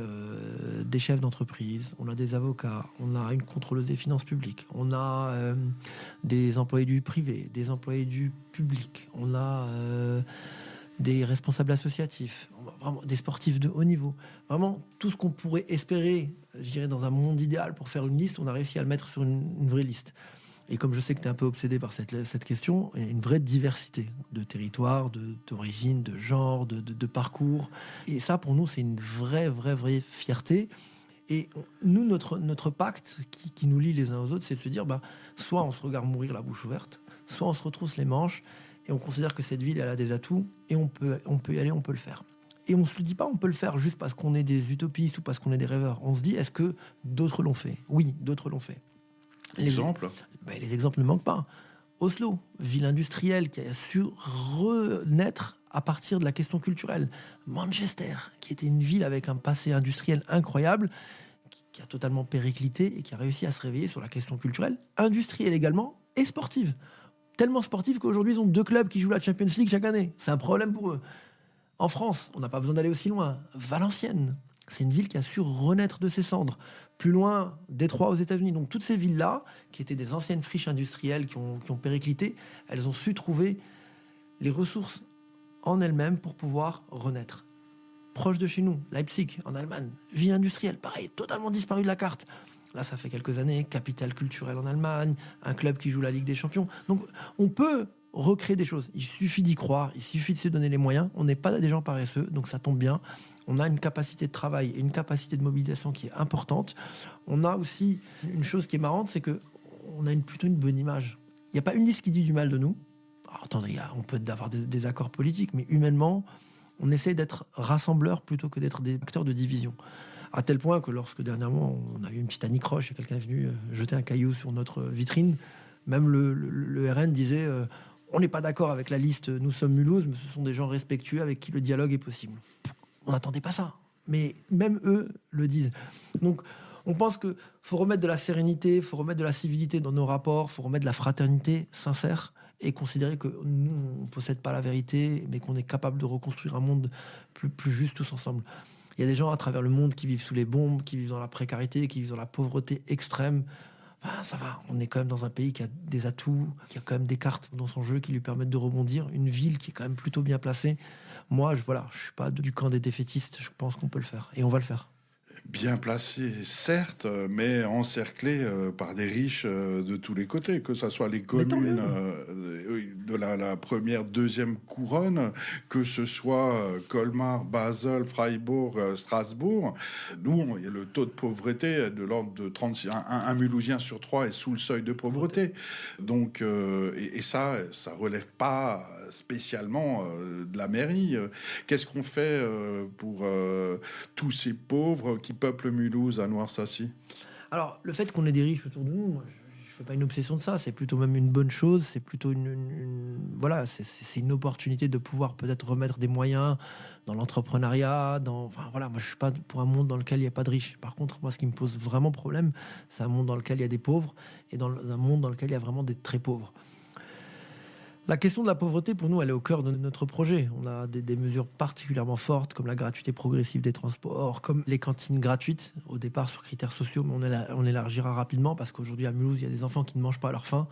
des chefs d'entreprise, on a des avocats, on a une contrôleuse des finances publiques, on a des employés du privé, des employés du public, on a des responsables associatifs, vraiment des sportifs de haut niveau. Vraiment, tout ce qu'on pourrait espérer, je dirais, dans un monde idéal pour faire une liste, on a réussi à le mettre sur une vraie liste. Et comme je sais que tu es un peu obsédé par cette question, il y a une vraie diversité de territoires, d'origine, de genre, de parcours. Et ça, pour nous, c'est une vraie fierté. Et nous, notre pacte qui nous lie les uns aux autres, c'est de se dire, soit on se regarde mourir la bouche ouverte, soit on se retrousse les manches et on considère que cette ville, elle a des atouts et on peut y aller, on peut le faire. Et on ne se dit pas on peut le faire juste parce qu'on est des utopistes ou parce qu'on est des rêveurs. On se dit, est-ce que d'autres l'ont fait ? Oui, d'autres l'ont fait. Les exemples ne manquent pas. Oslo, ville industrielle qui a su renaître à partir de la question culturelle. Manchester, qui était une ville avec un passé industriel incroyable, qui a totalement périclité et qui a réussi à se réveiller sur la question culturelle, industrielle également, et sportive. Tellement sportive qu'aujourd'hui, ils ont 2 clubs qui jouent la Champions League chaque année. C'est un problème pour eux. En France, on n'a pas besoin d'aller aussi loin. Valenciennes, c'est une ville qui a su renaître de ses cendres. Plus loin, Détroit aux États-Unis. Donc toutes ces villes-là, qui étaient des anciennes friches industrielles qui ont périclité, elles ont su trouver les ressources en elles-mêmes pour pouvoir renaître. Proche de chez nous, Leipzig, en Allemagne, ville industrielle, pareil, totalement disparu de la carte. Là, ça fait quelques années, capitale culturelle en Allemagne, un club qui joue la Ligue des Champions. Donc on peut recréer des choses. Il suffit d'y croire, il suffit de se donner les moyens. On n'est pas des gens paresseux, donc ça tombe bien. On a une capacité de travail et une capacité de mobilisation qui est importante. On a aussi une chose qui est marrante, c'est qu'on a plutôt une bonne image. Il n'y a pas une liste qui dit du mal de nous. Alors, attendez, on peut avoir des accords politiques, mais humainement, on essaie d'être rassembleurs plutôt que d'être des acteurs de division. À tel point que lorsque dernièrement, on a eu une petite anicroche et quelqu'un est venu jeter un caillou sur notre vitrine, même le RN disait on n'est pas d'accord avec la liste Nous sommes Mulhouse, mais ce sont des gens respectueux avec qui le dialogue est possible. On n'attendait pas ça. Mais même eux le disent. Donc, on pense qu'il faut remettre de la sérénité, il faut remettre de la civilité dans nos rapports, il faut remettre de la fraternité sincère et considérer que nous, on ne possède pas la vérité, mais qu'on est capable de reconstruire un monde plus juste tous ensemble. Il y a des gens à travers le monde qui vivent sous les bombes, qui vivent dans la précarité, qui vivent dans la pauvreté extrême. Enfin, ça va, on est quand même dans un pays qui a des atouts, qui a quand même des cartes dans son jeu qui lui permettent de rebondir. Une ville qui est quand même plutôt bien placée. Moi, je suis pas du camp des défaitistes. Je pense qu'on peut le faire et on va le faire. Bien placé, certes, mais encerclé par des riches de tous les côtés, que ce soit les communes de la première, deuxième couronne, que ce soit Colmar, Basel, Freiburg, Strasbourg. Nous, le taux de pauvreté est de l'ordre de 36. Un Mulhousien sur 3 est sous le seuil de pauvreté. Donc, et ça relève pas spécialement de la mairie. Qu'est-ce qu'on fait pour tous ces pauvres qui peuplent Mulhouse à Noirsacy? Alors, le fait qu'on ait des riches autour de nous, moi, je fais pas une obsession de ça. C'est plutôt même une bonne chose. C'est plutôt voilà, c'est une opportunité de pouvoir peut-être remettre des moyens dans l'entrepreneuriat. Enfin, voilà, moi, je suis pas pour un monde dans lequel il n'y a pas de riches. Par contre, moi, ce qui me pose vraiment problème, c'est un monde dans lequel il y a des pauvres et dans un monde dans lequel il y a vraiment des très pauvres. La question de la pauvreté, pour nous, elle est au cœur de notre projet. On a des mesures particulièrement fortes, comme la gratuité progressive des transports, comme les cantines gratuites, au départ sur critères sociaux, mais on élargira rapidement, parce qu'aujourd'hui, à Mulhouse, il y a des enfants qui ne mangent pas à leur faim.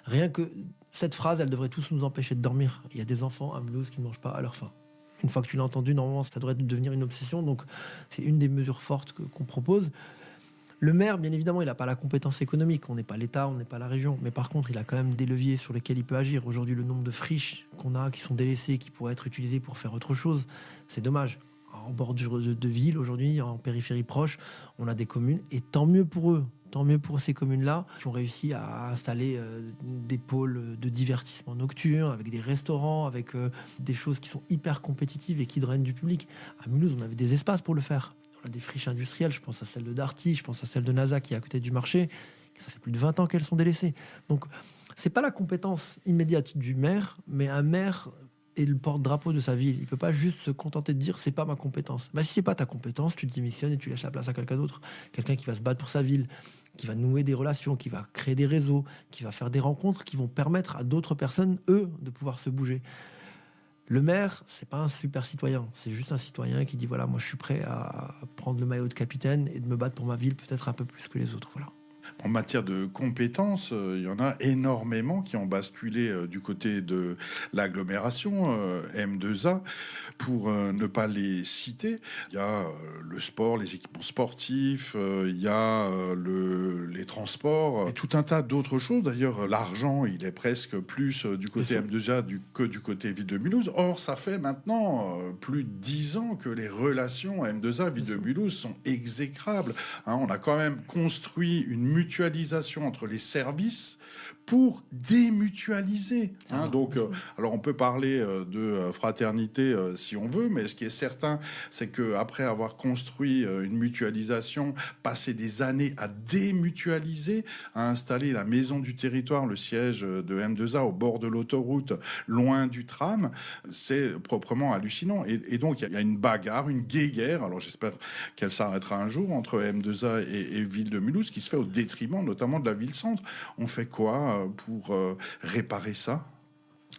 Rien que cette phrase, elle devrait tous nous empêcher de dormir. Il y a des enfants à Mulhouse qui ne mangent pas à leur faim. Une fois que tu l'as entendu, normalement, ça devrait devenir une obsession. Donc, c'est une des mesures fortes qu'on propose. Le maire, bien évidemment, il n'a pas la compétence économique. On n'est pas l'État, on n'est pas la région. Mais par contre, il a quand même des leviers sur lesquels il peut agir. Aujourd'hui, le nombre de friches qu'on a, qui sont délaissées, qui pourraient être utilisées pour faire autre chose, c'est dommage. En bordure de ville, aujourd'hui, en périphérie proche, on a des communes. Et tant mieux pour eux. Tant mieux pour ces communes-là qui ont réussi à installer des pôles de divertissement nocturne, avec des restaurants, avec des choses qui sont hyper compétitives et qui drainent du public. À Mulhouse, on avait des espaces pour le faire. On a des friches industrielles, je pense à celle de Darty, je pense à celle de NASA qui est à côté du marché. Ça fait plus de 20 ans qu'elles sont délaissées. Donc, c'est pas la compétence immédiate du maire, mais un maire est le porte-drapeau de sa ville. Il peut pas juste se contenter de dire c'est pas ma compétence. Bah, si c'est pas ta compétence, tu démissionnes et tu laisses la place à quelqu'un d'autre. Quelqu'un qui va se battre pour sa ville, qui va nouer des relations, qui va créer des réseaux, qui va faire des rencontres qui vont permettre à d'autres personnes, eux, de pouvoir se bouger. Le maire, c'est pas un super citoyen, c'est juste un citoyen qui dit voilà, moi je suis prêt à prendre le maillot de capitaine et de me battre pour ma ville peut-être un peu plus que les autres. Voilà. En matière de compétences, il y en a énormément qui ont basculé du côté de l'agglomération M2A. Pour ne pas les citer, il y a le sport, les équipements sportifs, il y a les transports, et tout un tas d'autres choses. D'ailleurs, l'argent, il est presque plus du côté M2A que du côté ville de Mulhouse. Or, ça fait maintenant plus de 10 ans que les relations M2A ville de Mulhouse sont exécrables. Hein, on a quand même construit une mutualisation entre les services pour démutualiser. Hein. Donc, alors on peut parler de fraternité si on veut, mais ce qui est certain, c'est que après avoir construit une mutualisation, passer des années à démutualiser, à installer la maison du territoire, le siège de M2A au bord de l'autoroute, loin du tram, c'est proprement hallucinant. Et donc il y a une bagarre, une guéguerre. Alors j'espère qu'elle s'arrêtera un jour entre M2A et ville de Mulhouse, qui se fait au détriment notamment de la ville-centre. On fait quoi pour réparer ça?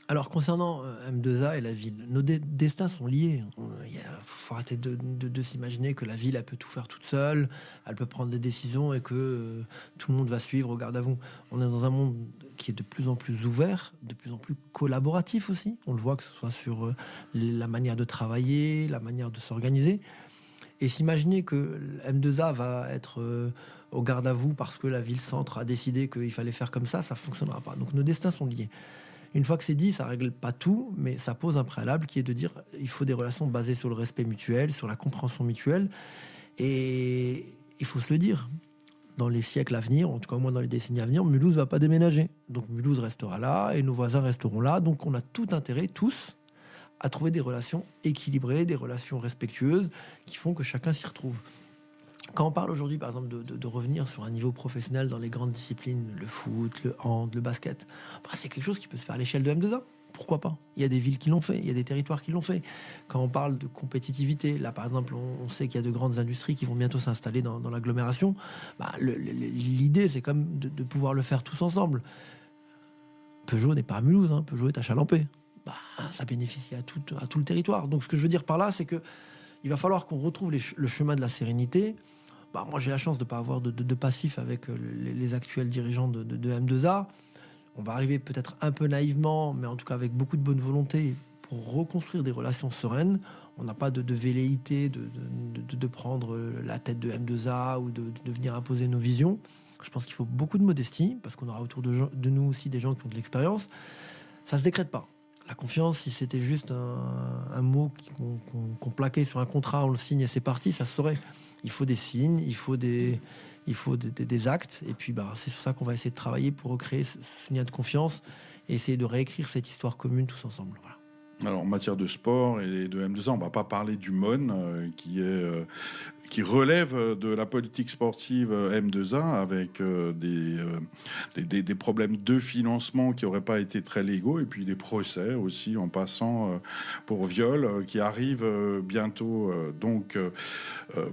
Alors, concernant M2A et la ville, nos destins sont liés. Il faut arrêter de s'imaginer que la ville, elle peut tout faire toute seule, elle peut prendre des décisions et que tout le monde va suivre au garde à vous. On est dans un monde qui est de plus en plus ouvert, de plus en plus collaboratif aussi. On le voit, que ce soit sur la manière de travailler, la manière de s'organiser. Et s'imaginer que M2A va être au garde à vous parce que la ville-centre a décidé qu'il fallait faire comme ça ne fonctionnera pas. Donc nos destins sont liés. Une fois que c'est dit, ça ne règle pas tout, mais ça pose un préalable qui est de dire qu'il faut des relations basées sur le respect mutuel, sur la compréhension mutuelle. Et il faut se le dire, dans les siècles à venir, en tout cas au moins dans les décennies à venir, Mulhouse ne va pas déménager. Donc Mulhouse restera là et nos voisins resteront là. Donc on a tout intérêt, tous, à trouver des relations équilibrées, des relations respectueuses qui font que chacun s'y retrouve. Quand on parle aujourd'hui, par exemple, de revenir sur un niveau professionnel dans les grandes disciplines, le foot, le hand, le basket, c'est quelque chose qui peut se faire à l'échelle de M2A. Pourquoi pas? Il y a des villes qui l'ont fait, il y a des territoires qui l'ont fait. Quand on parle de compétitivité, là, par exemple, on sait qu'il y a de grandes industries qui vont bientôt s'installer dans l'agglomération. L'idée, c'est quand même de pouvoir le faire tous ensemble. Peugeot n'est pas à Mulhouse, hein. Peugeot est à Chalampé. Ça bénéficie à tout le territoire. Donc, ce que je veux dire par là, c'est que il va falloir qu'on retrouve le chemin de la sérénité. Moi, j'ai la chance de ne pas avoir de passif avec les actuels dirigeants de M2A. On va arriver peut-être un peu naïvement, mais en tout cas avec beaucoup de bonne volonté pour reconstruire des relations sereines. On n'a pas de velléité de prendre la tête de M2A ou de venir imposer nos visions. Je pense qu'il faut beaucoup de modestie, parce qu'on aura autour de nous aussi des gens qui ont de l'expérience. Ça ne se décrète pas. La confiance, si c'était juste un mot qu'on plaquait sur un contrat, on le signe et c'est parti, ça se saurait. Il faut des signes, il faut des actes. Et puis, c'est sur ça qu'on va essayer de travailler pour recréer ce lien de confiance et essayer de réécrire cette histoire commune tous ensemble. Voilà. Alors, en matière de sport et de M2A, on ne va pas parler du MON, qui est qui relève de la politique sportive M2A avec des problèmes de financement qui n'auraient pas été très légaux et puis des procès aussi en passant pour viol qui arrivent bientôt. Donc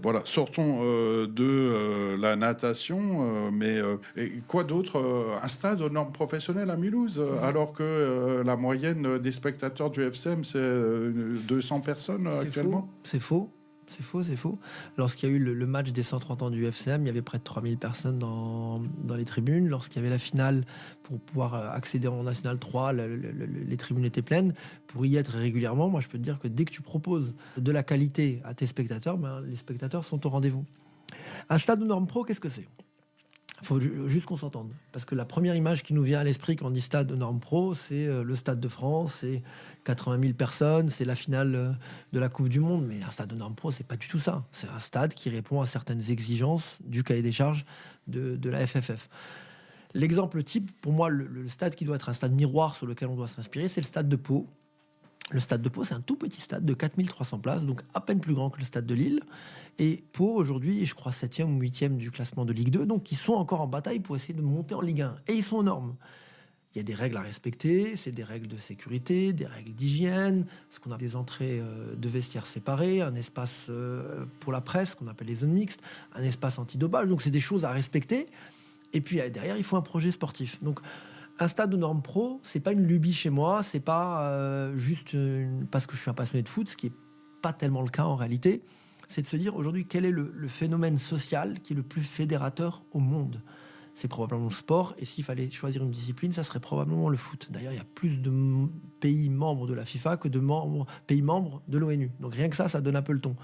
voilà, sortons de la natation, mais et quoi d'autre? Un stade aux normes professionnelles à Mulhouse, alors que la moyenne des spectateurs du FCM, c'est 200 personnes actuellement. C'est faux. Lorsqu'il y a eu le match des 130 ans du FCM, il y avait près de 3000 personnes dans les tribunes. Lorsqu'il y avait la finale, pour pouvoir accéder en National 3, les tribunes étaient pleines. Pour y être régulièrement, moi je peux te dire que dès que tu proposes de la qualité à tes spectateurs, les spectateurs sont au rendez-vous. Un stade aux normes pro, qu'est-ce que c'est ? Il faut juste qu'on s'entende. Parce que la première image qui nous vient à l'esprit quand on dit stade aux normes pro, c'est le Stade de France, c'est 80 000 personnes, c'est la finale de la Coupe du Monde. Mais un stade aux normes pro, c'est pas du tout ça. C'est un stade qui répond à certaines exigences du cahier des charges de la FFF. L'exemple type, pour moi, le stade qui doit être un stade miroir sur lequel on doit s'inspirer, c'est le stade de Pau. Le stade de Pau, c'est un tout petit stade de 4300 places, donc à peine plus grand que le stade de Lille. Et Pau, aujourd'hui, est, je crois, 7e ou 8e du classement de Ligue 2, donc ils sont encore en bataille pour essayer de monter en Ligue 1. Et ils sont aux normes. Il y a des règles à respecter, c'est des règles de sécurité, des règles d'hygiène, ce qu'on a des entrées de vestiaires séparées, un espace pour la presse, qu'on appelle les zones mixtes, un espace antidopage, donc c'est des choses à respecter. Et puis derrière, il faut un projet sportif. Donc, un stade aux normes pro, c'est pas une lubie chez moi, c'est pas juste parce que je suis un passionné de foot, ce qui est pas tellement le cas en réalité. C'est de se dire aujourd'hui quel est le phénomène social qui est le plus fédérateur au monde. C'est probablement le sport, et s'il fallait choisir une discipline, ça serait probablement le foot. D'ailleurs, il y a plus de pays membres de la FIFA que de pays membres de l'ONU. Donc rien que ça donne un peu le ton.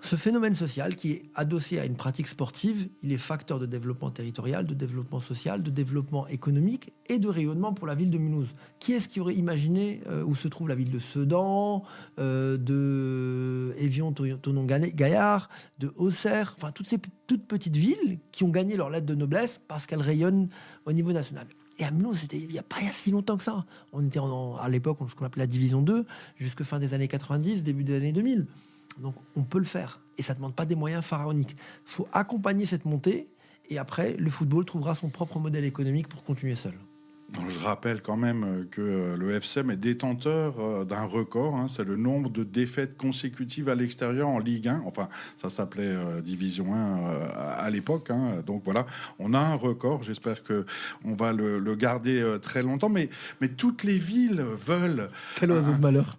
Ce phénomène social qui est adossé à une pratique sportive, il est facteur de développement territorial, de développement social, de développement économique et de rayonnement pour la ville de Mulhouse. Qui est-ce qui aurait imaginé où se trouve la ville de Sedan, de Évian-Thonon-Gaillard, de Auxerre, enfin toutes ces toutes petites villes qui ont gagné leur lettre de noblesse parce qu'elles rayonnent au niveau national. Et à Mulhouse, c'était il n'y a pas si longtemps que ça. On était à l'époque, ce qu'on appelait la Division 2, jusque fin des années 90, début des années 2000. Donc on peut le faire et ça ne demande pas des moyens pharaoniques. Il faut accompagner cette montée et après le football trouvera son propre modèle économique pour continuer seul. Je rappelle quand même que le FCM est détenteur d'un record, c'est le nombre de défaites consécutives à l'extérieur en Ligue 1. Enfin, ça s'appelait Division 1 à l'époque. Donc voilà, on a un record. J'espère qu'on va le garder très longtemps. Mais toutes les villes veulent... Quel oiseau de malheur.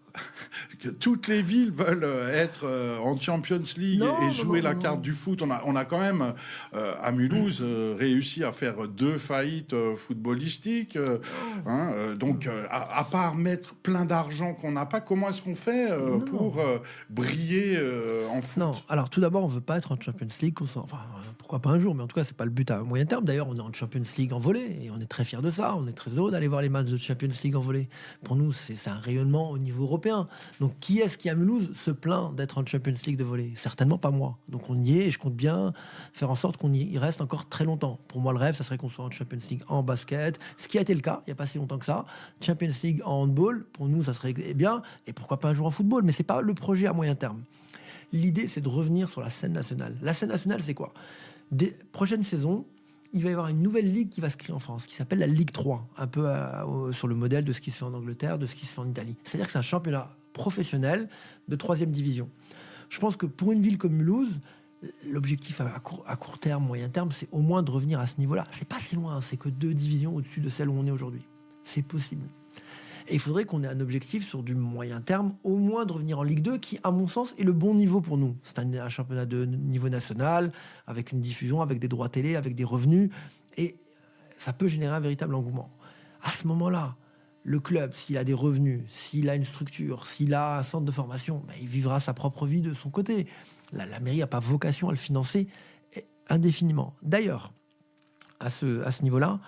Toutes les villes veulent être en Champions League et jouer la carte du foot. On a quand même à Mulhouse réussi à faire 2 faillites footballistiques. Donc, à part mettre plein d'argent qu'on n'a pas, comment est-ce qu'on fait pour briller en foot? Non, alors tout d'abord, on ne veut pas être en Champions League. Pourquoi pas un jour, mais en tout cas, c'est pas le but à moyen terme. D'ailleurs, on est en Champions League en volley et on est très fiers de ça. On est très heureux d'aller voir les matchs de Champions League en volley. Pour nous, c'est un rayonnement au niveau européen. Donc, qui est-ce qui à Mulhouse se plaint d'être en Champions League de volley? Certainement pas moi. Donc, on y est et je compte bien faire en sorte qu'on y reste encore très longtemps. Pour moi, le rêve, ça serait qu'on soit en Champions League en basket, ce qui a été le cas il n'y a pas si longtemps que ça. Champions League en handball, pour nous, ça serait bien. Et pourquoi pas un jour en football? Mais c'est pas le projet à moyen terme. L'idée, c'est de revenir sur la scène nationale. La scène nationale, c'est quoi? Des prochaines saisons, il va y avoir une nouvelle ligue qui va se créer en France, qui s'appelle la Ligue 3, un peu sur le modèle de ce qui se fait en Angleterre, de ce qui se fait en Italie. C'est-à-dire que c'est un championnat professionnel de 3e division. Je pense que pour une ville comme Mulhouse, l'objectif à court terme, moyen terme, c'est au moins de revenir à ce niveau-là. C'est pas si loin, c'est que 2 divisions au-dessus de celle où on est aujourd'hui. C'est possible. Et il faudrait qu'on ait un objectif sur du moyen terme, au moins de revenir en Ligue 2, qui, à mon sens, est le bon niveau pour nous. C'est un championnat de niveau national, avec une diffusion, avec des droits télé, avec des revenus, et ça peut générer un véritable engouement. À ce moment-là, le club, s'il a des revenus, s'il a une structure, s'il a un centre de formation, il vivra sa propre vie de son côté. La mairie n'a pas vocation à le financer indéfiniment. D'ailleurs, à ce niveau-là,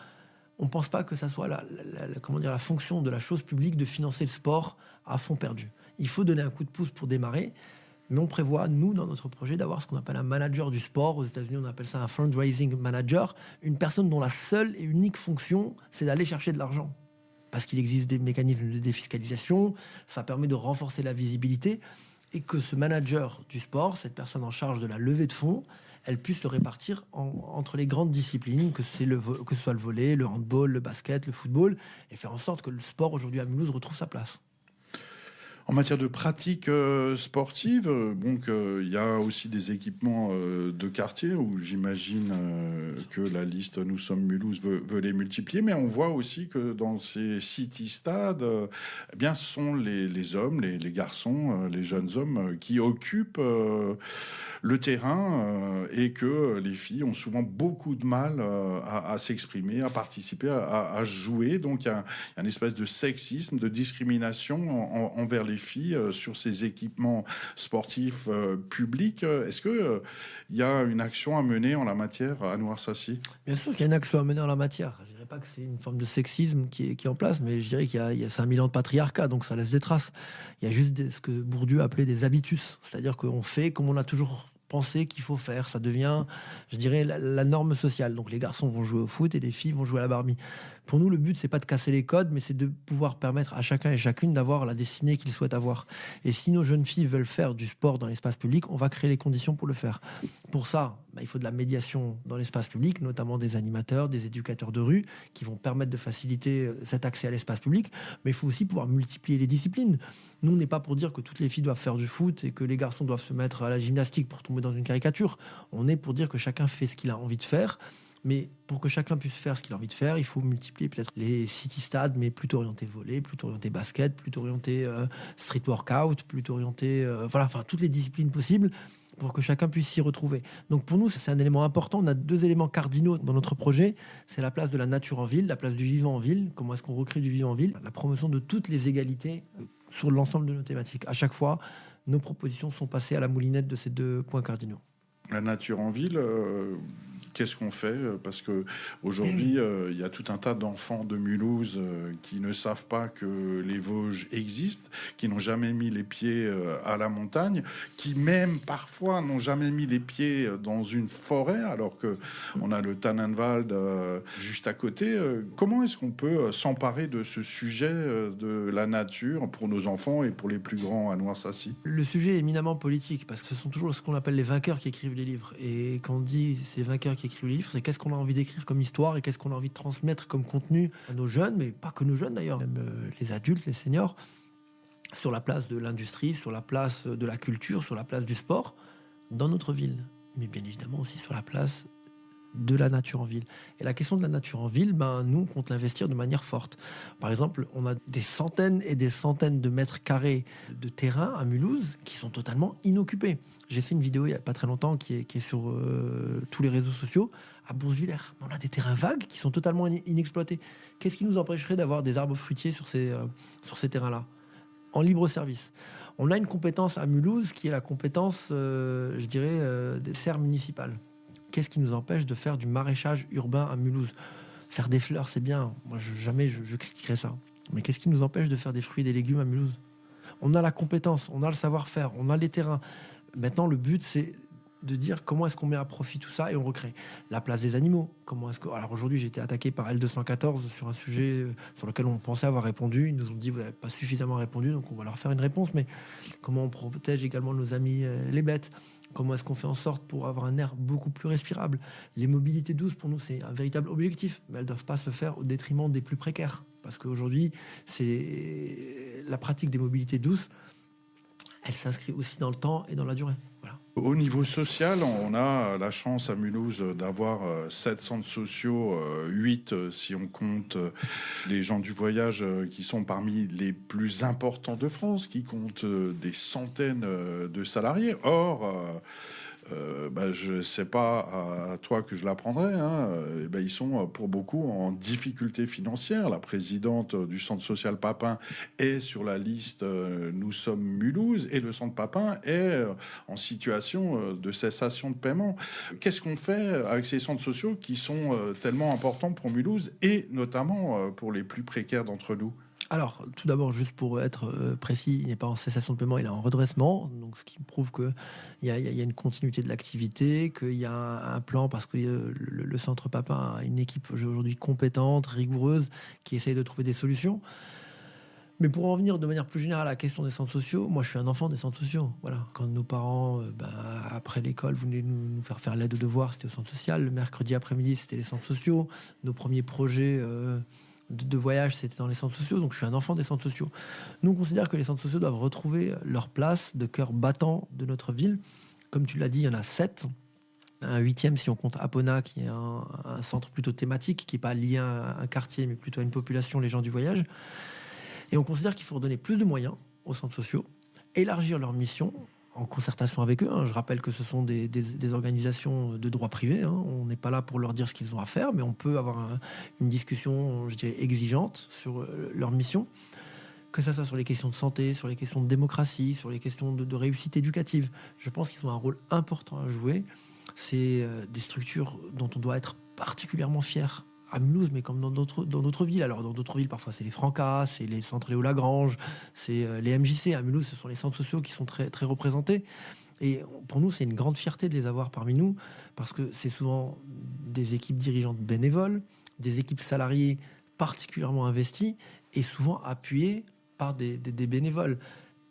on ne pense pas que ça soit la fonction de la chose publique de financer le sport à fond perdu. Il faut donner un coup de pouce pour démarrer, mais on prévoit, nous, dans notre projet, d'avoir ce qu'on appelle un manager du sport. Aux États-Unis, on appelle ça un fundraising manager, une personne dont la seule et unique fonction, c'est d'aller chercher de l'argent. Parce qu'il existe des mécanismes de défiscalisation, ça permet de renforcer la visibilité. et que ce manager du sport, cette personne en charge de la levée de fonds, elle puisse le répartir entre les grandes disciplines, que ce soit le volley, le handball, le basket, le football, et faire en sorte que le sport aujourd'hui à Mulhouse retrouve sa place. En matière de pratique sportive, donc il y a aussi des équipements de quartier où j'imagine que la liste Nous sommes Mulhouse veut les multiplier, mais on voit aussi que dans ces city-stades, eh bien, ce sont les hommes, les garçons, les jeunes hommes qui occupent le terrain et que les filles ont souvent beaucoup de mal à s'exprimer, à participer, à jouer. Donc il y a une espèce de sexisme, de discrimination envers les filles sur ces équipements sportifs publics. Est-ce que il y a une action à mener en la matière à Nouarsassi? Bien sûr qu'il y a une action à mener en la matière. Je dirais pas que c'est une forme de sexisme qui est en place, mais je dirais qu'il y a 5000 ans de patriarcat, donc ça laisse des traces. Il y a juste ce que Bourdieu appelait des habitus, c'est-à-dire qu'on fait comme on a toujours pensé qu'il faut faire. Ça devient, je dirais, la norme sociale. Donc les garçons vont jouer au foot et les filles vont jouer à la Barbie. Pour nous, le but, c'est pas de casser les codes, mais c'est de pouvoir permettre à chacun et chacune d'avoir la destinée qu'ils souhaitent avoir. Et si nos jeunes filles veulent faire du sport dans l'espace public, on va créer les conditions pour le faire. Pour ça, il faut de la médiation dans l'espace public, notamment des animateurs, des éducateurs de rue, qui vont permettre de faciliter cet accès à l'espace public. Mais il faut aussi pouvoir multiplier les disciplines. Nous, on n'est pas pour dire que toutes les filles doivent faire du foot et que les garçons doivent se mettre à la gymnastique pour tomber dans une caricature. On est pour dire que chacun fait ce qu'il a envie de faire. Mais pour que chacun puisse faire ce qu'il a envie de faire, il faut multiplier peut-être les city-stades, mais plutôt orienté volley, plutôt orienté basket, plutôt orienté street workout, plutôt orienté... toutes les disciplines possibles pour que chacun puisse s'y retrouver. Donc pour nous, c'est un élément important. On a 2 éléments cardinaux dans notre projet. C'est la place de la nature en ville, la place du vivant en ville. Comment est-ce qu'on recrée du vivant en ville? La promotion de toutes les égalités sur l'ensemble de nos thématiques. À chaque fois, nos propositions sont passées à la moulinette de ces 2 points cardinaux. La nature en ville, qu'est-ce qu'on fait? Parce que aujourd'hui, il y a tout un tas d'enfants de Mulhouse qui ne savent pas que les Vosges existent, qui n'ont jamais mis les pieds à la montagne, qui même parfois n'ont jamais mis les pieds dans une forêt, alors que on a le Tannenwald juste à côté. Comment est-ce qu'on peut s'emparer de ce sujet de la nature pour nos enfants et pour les plus grands à Nouarsassi? Le sujet est éminemment politique, parce que ce sont toujours ce qu'on appelle les vainqueurs qui écrivent les livres. Et quand on dit c'est les vainqueurs qui écrivent les livres, c'est qu'est-ce qu'on a envie d'écrire comme histoire et qu'est-ce qu'on a envie de transmettre comme contenu à nos jeunes, mais pas que nos jeunes d'ailleurs, même les adultes, les seniors, sur la place de l'industrie, sur la place de la culture, sur la place du sport, dans notre ville. Mais bien évidemment aussi sur la place de la nature en ville. Et la question de la nature en ville, nous, on compte l'investir de manière forte. Par exemple, on a des centaines et des centaines de mètres carrés de terrain à Mulhouse qui sont totalement inoccupés. J'ai fait une vidéo il n'y a pas très longtemps qui est sur tous les réseaux sociaux à Boursvillers. On a des terrains vagues qui sont totalement inexploités. Qu'est-ce qui nous empêcherait d'avoir des arbres fruitiers sur ces terrains-là, en libre service? On a une compétence à Mulhouse qui est la compétence, des serres municipales. Qu'est-ce qui nous empêche de faire du maraîchage urbain à Mulhouse? Faire des fleurs, c'est bien. Moi, jamais je critiquerai ça. Mais qu'est-ce qui nous empêche de faire des fruits et des légumes à Mulhouse? On a la compétence, on a le savoir-faire, on a les terrains. Maintenant, le but, c'est de dire comment est-ce qu'on met à profit tout ça et on recrée. La place des animaux. Alors aujourd'hui, j'ai été attaqué par L214 sur un sujet sur lequel on pensait avoir répondu. Ils nous ont dit vous n'avez pas suffisamment répondu, donc on va leur faire une réponse. Mais comment on protège également nos amis les bêtes? Comment est-ce qu'on fait en sorte pour avoir un air beaucoup plus respirable? Les mobilités douces, pour nous, c'est un véritable objectif, mais elles ne doivent pas se faire au détriment des plus précaires. Parce qu'aujourd'hui, c'est la pratique des mobilités douces, elle s'inscrit aussi dans le temps et dans la durée. Voilà. Au niveau social, on a la chance à Mulhouse d'avoir 7 centres sociaux, 8 si on compte les gens du voyage qui sont parmi les plus importants de France, qui comptent des centaines de salariés. Or, je sais pas à toi que je l'apprendrai, ils sont pour beaucoup en difficulté financière. La présidente du centre social Papin est sur la liste Nous sommes Mulhouse et le centre Papin est en situation de cessation de paiement. Qu'est-ce qu'on fait avec ces centres sociaux qui sont tellement importants pour Mulhouse et notamment pour les plus précaires d'entre nous? Alors, tout d'abord, juste pour être précis, il n'est pas en cessation de paiement, il est en redressement, donc ce qui prouve qu'il y a une continuité de l'activité, qu'il y a un plan, parce que le Centre Papin a une équipe aujourd'hui compétente, rigoureuse, qui essaye de trouver des solutions. Mais pour en venir de manière plus générale à la question des centres sociaux, moi je suis un enfant des centres sociaux. Voilà. Quand nos parents, après l'école, voulaient nous faire l'aide aux devoirs, c'était au centre social. Le mercredi après-midi, c'était les centres sociaux. Nos premiers projets de voyage, c'était dans les centres sociaux. Donc je suis un enfant des centres sociaux. Nous, on considère que les centres sociaux doivent retrouver leur place de cœur battant de notre ville. Comme tu l'as dit, il y en a 7. Un 8e si on compte Apona, qui est un centre plutôt thématique, qui n'est pas lié à un quartier, mais plutôt à une population, les gens du voyage. Et on considère qu'il faut redonner plus de moyens aux centres sociaux, élargir leur mission en concertation avec eux. Je rappelle que ce sont des organisations de droit privé. On n'est pas là pour leur dire ce qu'ils ont à faire, mais on peut avoir une discussion, je dirais, exigeante sur leur mission, que ce soit sur les questions de santé, sur les questions de démocratie, sur les questions de réussite éducative. Je pense qu'ils ont un rôle important à jouer. C'est des structures dont on doit être particulièrement fier à Mulhouse, mais comme dans d'autres villes. Alors, dans d'autres villes, parfois, c'est les Francas, c'est les centres Léo Lagrange, c'est les MJC. À Mulhouse, ce sont les centres sociaux qui sont très, très représentés. Et pour nous, c'est une grande fierté de les avoir parmi nous, parce que c'est souvent des équipes dirigeantes bénévoles, des équipes salariées particulièrement investies, et souvent appuyées par des bénévoles.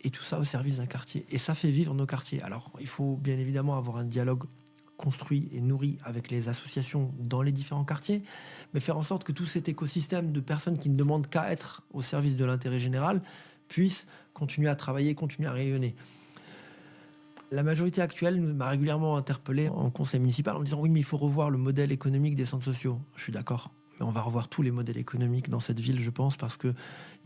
Et tout ça au service d'un quartier. Et ça fait vivre nos quartiers. Alors, il faut bien évidemment avoir un dialogue construit et nourri avec les associations dans les différents quartiers, mais faire en sorte que tout cet écosystème de personnes qui ne demandent qu'à être au service de l'intérêt général puisse continuer à travailler, continuer à rayonner. La majorité actuelle m'a régulièrement interpellé en conseil municipal en me disant « Oui, mais il faut revoir le modèle économique des centres sociaux ». Je suis d'accord, mais on va revoir tous les modèles économiques dans cette ville, je pense, parce qu'il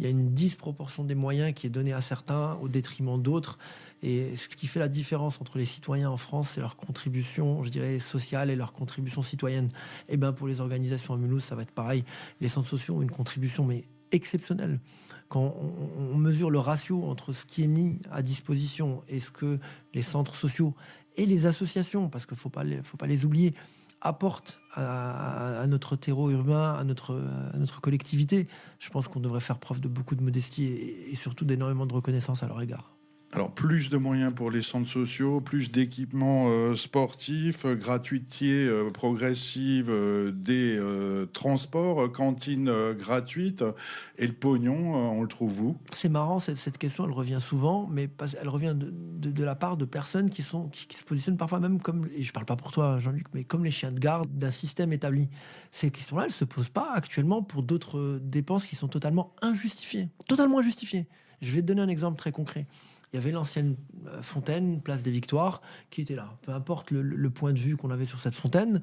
y a une disproportion des moyens qui est donnée à certains au détriment d'autres. Et ce qui fait la différence entre les citoyens en France, c'est leur contribution, je dirais, sociale et leur contribution citoyenne. Et bien pour les organisations à Mulhouse, ça va être pareil. Les centres sociaux ont une contribution, mais exceptionnelle. Quand on mesure le ratio entre ce qui est mis à disposition et ce que les centres sociaux et les associations, parce qu'il ne faut pas les oublier, apportent à notre terreau urbain, à notre collectivité, je pense qu'on devrait faire preuve de beaucoup de modestie et surtout d'énormément de reconnaissance à leur égard. Alors, plus de moyens pour les centres sociaux, plus d'équipements sportifs, gratuité progressive des transports, cantines gratuites, et le pognon, on le trouve où ? C'est marrant, cette question, elle revient souvent, mais elle revient de la part de personnes qui se positionnent parfois même comme, et je parle pas pour toi, Jean-Luc, mais comme les chiens de garde d'un système établi. Ces questions-là, elles se posent pas actuellement pour d'autres dépenses qui sont totalement injustifiées. Totalement injustifiées. Je vais te donner un exemple très concret. Il y avait l'ancienne fontaine, place des Victoires, qui était là. Peu importe le point de vue qu'on avait sur cette fontaine,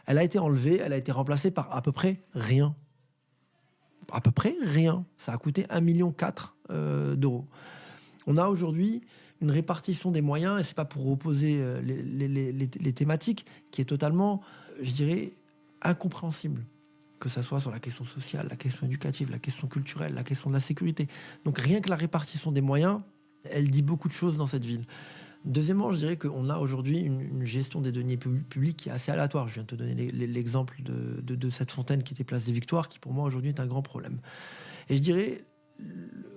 elle a été enlevée, elle a été remplacée par à peu près rien. À peu près rien. Ça a coûté 1,4 million d'euros. On a aujourd'hui une répartition des moyens, et c'est pas pour opposer les thématiques, qui est totalement, je dirais, incompréhensible. Que ça soit sur la question sociale, la question éducative, la question culturelle, la question de la sécurité. Donc rien que la répartition des moyens, elle dit beaucoup de choses dans cette ville. Deuxièmement, je dirais qu'on a aujourd'hui une gestion des deniers publics qui est assez aléatoire. Je viens de te donner l'exemple de cette fontaine qui était place des Victoires, qui pour moi aujourd'hui est un grand problème. Et je dirais,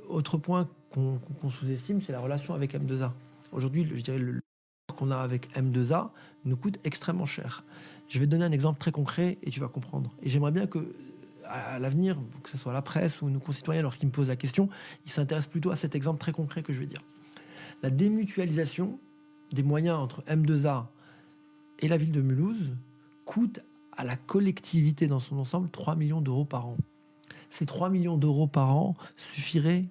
autre point qu'on sous-estime, c'est la relation avec M2A. Aujourd'hui, je dirais le qu'on a avec M2A nous coûte extrêmement cher. Je vais te donner un exemple très concret et tu vas comprendre. Et j'aimerais bien que à l'avenir, que ce soit la presse ou nos concitoyens, lorsqu'ils me posent la question, ils s'intéressent plutôt à cet exemple très concret que je vais dire. La démutualisation des moyens entre M2A et la ville de Mulhouse coûte à la collectivité dans son ensemble 3 millions d'euros par an. Ces 3 millions d'euros par an suffiraient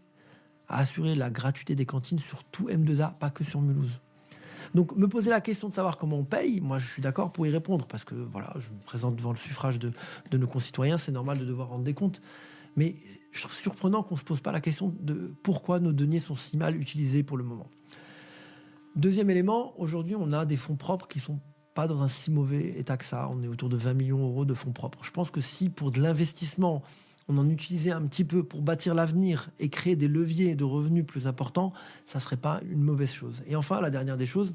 à assurer la gratuité des cantines sur tout M2A, pas que sur Mulhouse. Donc, me poser la question de savoir comment on paye, moi, je suis d'accord pour y répondre, parce que, voilà, je me présente devant le suffrage de nos concitoyens, c'est normal de devoir rendre des comptes. Mais je trouve surprenant qu'on ne se pose pas la question de pourquoi nos deniers sont si mal utilisés pour le moment. Deuxième élément, aujourd'hui, on a des fonds propres qui ne sont pas dans un si mauvais état que ça. On est autour de 20 millions d'euros de fonds propres. Je pense que si, pour de l'investissement, on en utilisait un petit peu pour bâtir l'avenir et créer des leviers de revenus plus importants, ça ne serait pas une mauvaise chose. Et enfin, la dernière des choses,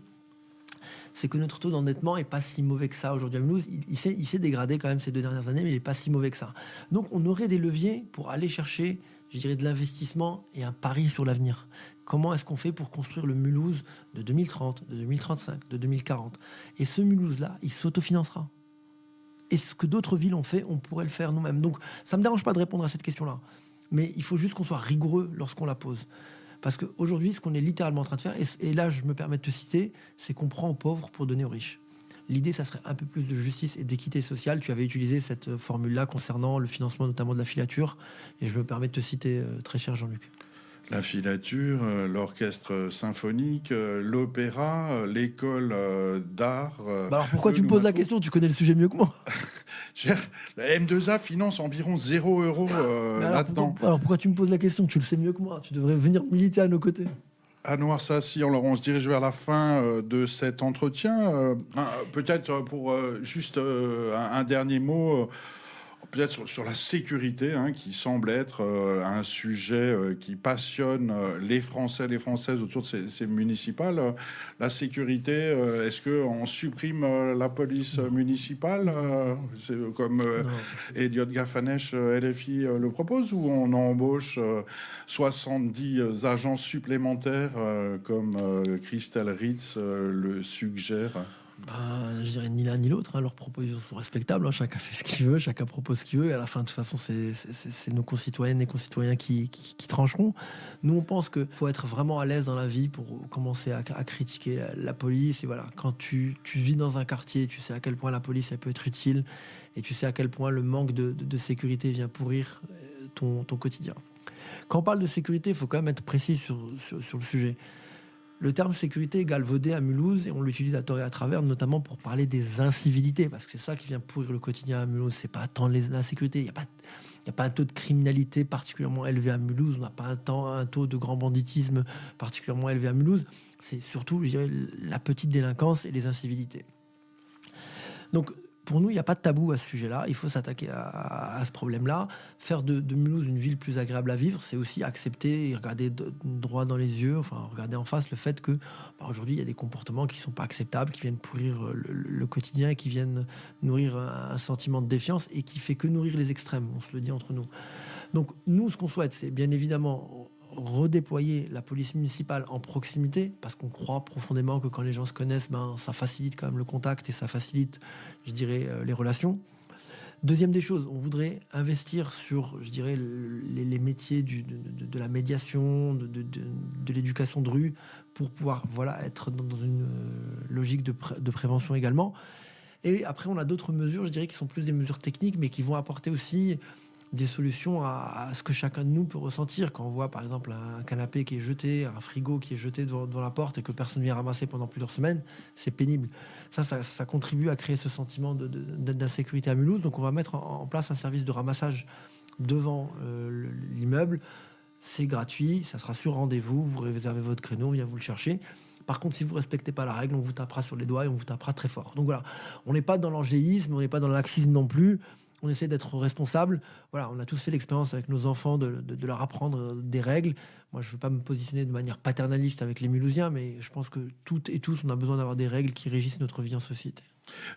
c'est que notre taux d'endettement n'est pas si mauvais que ça aujourd'hui à Mulhouse. Il s'est dégradé quand même ces 2 dernières années, mais il n'est pas si mauvais que ça. Donc on aurait des leviers pour aller chercher, je dirais, de l'investissement et un pari sur l'avenir. Comment est-ce qu'on fait pour construire le Mulhouse de 2030, de 2035, de 2040 ? Et ce Mulhouse-là, il s'autofinancera. Et ce que d'autres villes ont fait, on pourrait le faire nous-mêmes. Donc ça ne me dérange pas de répondre à cette question-là. Mais il faut juste qu'on soit rigoureux lorsqu'on la pose. Parce qu'aujourd'hui, ce qu'on est littéralement en train de faire, et là, je me permets de te citer, c'est qu'on prend aux pauvres pour donner aux riches. L'idée, ça serait un peu plus de justice et d'équité sociale. Tu avais utilisé cette formule-là concernant le financement notamment de la filature. Et je me permets de te citer, très cher Jean-Luc. La filature, l'orchestre symphonique, l'opéra, l'école d'art. Alors pourquoi tu me poses la question? Tu connais le sujet mieux que moi. La M2A finance environ 0 € là-dedans. Alors pourquoi tu me poses la question? Tu le sais mieux que moi. Tu devrais venir militer à nos côtés. Anouar Sassi, alors on se dirige vers la fin de cet entretien. Peut-être pour juste un dernier mot, peut-être sur la sécurité, qui semble être un sujet qui passionne les Français, les Françaises autour de ces municipales. La sécurité, est-ce qu'on supprime la police municipale, c'est comme Elliot Gafanèche, LFI, le propose, ou on embauche 70 agents supplémentaires comme Christelle Ritz le suggère? Je dirais ni l'un ni l'autre. Leurs propositions sont respectables. Chacun fait ce qu'il veut, chacun propose ce qu'il veut. Et à la fin, de toute façon, c'est nos concitoyennes et concitoyens qui trancheront. Nous, on pense qu'il faut être vraiment à l'aise dans la vie pour commencer à critiquer la police. Et voilà, quand tu vis dans un quartier, tu sais à quel point la police elle peut être utile. Et tu sais à quel point le manque de sécurité vient pourrir ton quotidien. Quand on parle de sécurité, il faut quand même être précis sur le sujet. Le terme sécurité est galvaudé à Mulhouse et on l'utilise à tort et à travers, notamment pour parler des incivilités, parce que c'est ça qui vient pourrir le quotidien à Mulhouse. C'est pas tant l'insécurité. Il n'y a pas un taux de criminalité particulièrement élevé à Mulhouse. On n'a pas un taux de grand banditisme particulièrement élevé à Mulhouse. C'est surtout, je dirais, la petite délinquance et les incivilités. Donc, pour nous, il n'y a pas de tabou à ce sujet-là. Il faut s'attaquer à ce problème-là. Faire de Mulhouse une ville plus agréable à vivre, c'est aussi accepter et regarder droit dans les yeux, regarder en face le fait que aujourd'hui, il y a des comportements qui ne sont pas acceptables, qui viennent pourrir le quotidien, qui viennent nourrir un sentiment de défiance et qui fait que nourrir les extrêmes. On se le dit entre nous. Donc, nous, ce qu'on souhaite, c'est bien évidemment redéployer la police municipale en proximité, parce qu'on croit profondément que quand les gens se connaissent, ça facilite quand même le contact et ça facilite, je dirais, les relations. Deuxième des choses, on voudrait investir sur, je dirais, les métiers de la médiation, de l'éducation de rue, pour pouvoir être dans une logique de prévention également. Et après, on a d'autres mesures, je dirais, qui sont plus des mesures techniques, mais qui vont apporter aussi des solutions à ce que chacun de nous peut ressentir. Quand on voit par exemple un canapé qui est jeté, un frigo qui est jeté devant la porte et que personne ne vient ramasser pendant plusieurs semaines, c'est pénible. Ça contribue à créer ce sentiment d'insécurité à Mulhouse. Donc on va mettre en place un service de ramassage devant l'immeuble. C'est gratuit, ça sera sur rendez-vous, vous réservez votre créneau, on vient vous le chercher. Par contre, si vous ne respectez pas la règle, on vous tapera sur les doigts et on vous tapera très fort. Donc voilà, on n'est pas dans l'angélisme, on n'est pas dans le laxisme non plus. On essaie d'être responsable. Voilà, on a tous fait l'expérience avec nos enfants de leur apprendre des règles. Moi, je ne veux pas me positionner de manière paternaliste avec les Mulhousiens, mais je pense que toutes et tous, on a besoin d'avoir des règles qui régissent notre vie en société.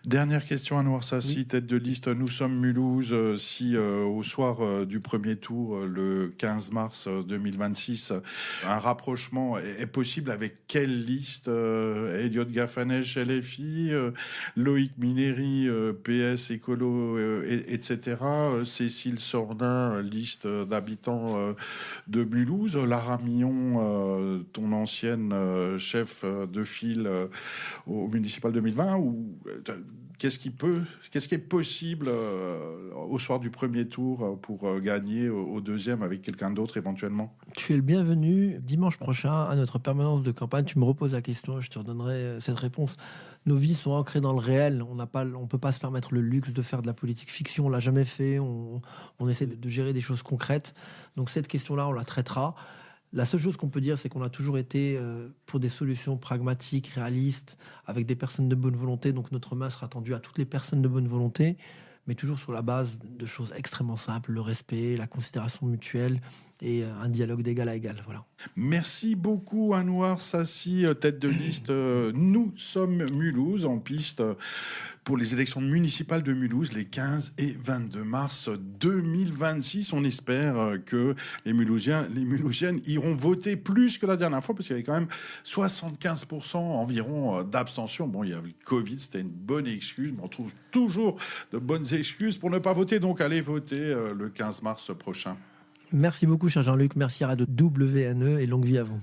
Dernière question, Anouar Sassi, Oui. tête de liste Nous sommes Mulhouse. Si au soir du premier tour, le 15 mars 2026, un rapprochement est possible, avec quelle liste? Elliot Gafanèche, LFI, Loïc Minéry, PS, Écolo, etc. Cécile Sornin, liste d'habitants de Mulhouse. Lara Millon, ton ancienne chef de file au municipal 2020, ou qu'est-ce qui est possible au soir du premier tour pour gagner au deuxième avec quelqu'un d'autre éventuellement? Tu es le bienvenu dimanche prochain à notre permanence de campagne. Tu me reposes la question, je te redonnerai cette réponse. Nos vies sont ancrées dans le réel. On peut pas se permettre le luxe de faire de la politique fiction. On l'a jamais fait. On essaie de gérer des choses concrètes. Donc cette question-là, on la traitera. La seule chose qu'on peut dire, c'est qu'on a toujours été pour des solutions pragmatiques, réalistes, avec des personnes de bonne volonté. Donc notre main sera tendue à toutes les personnes de bonne volonté, mais toujours sur la base de choses extrêmement simples, le respect, la considération mutuelle et un dialogue d'égal à égal. Voilà. Merci beaucoup, Anouar Sassi, tête de liste Nous sommes Mulhouse, en piste pour les élections municipales de Mulhouse les 15 et 22 mars 2026. On espère que les Mulhousiennes iront voter plus que la dernière fois, parce qu'il y avait quand même 75% environ d'abstention. Bon, il y avait le Covid, c'était une bonne excuse, mais on trouve toujours de bonnes excuses pour ne pas voter. Donc allez voter le 15 mars prochain. Merci beaucoup, cher Jean-Luc. Merci à Radio WNE et longue vie à vous.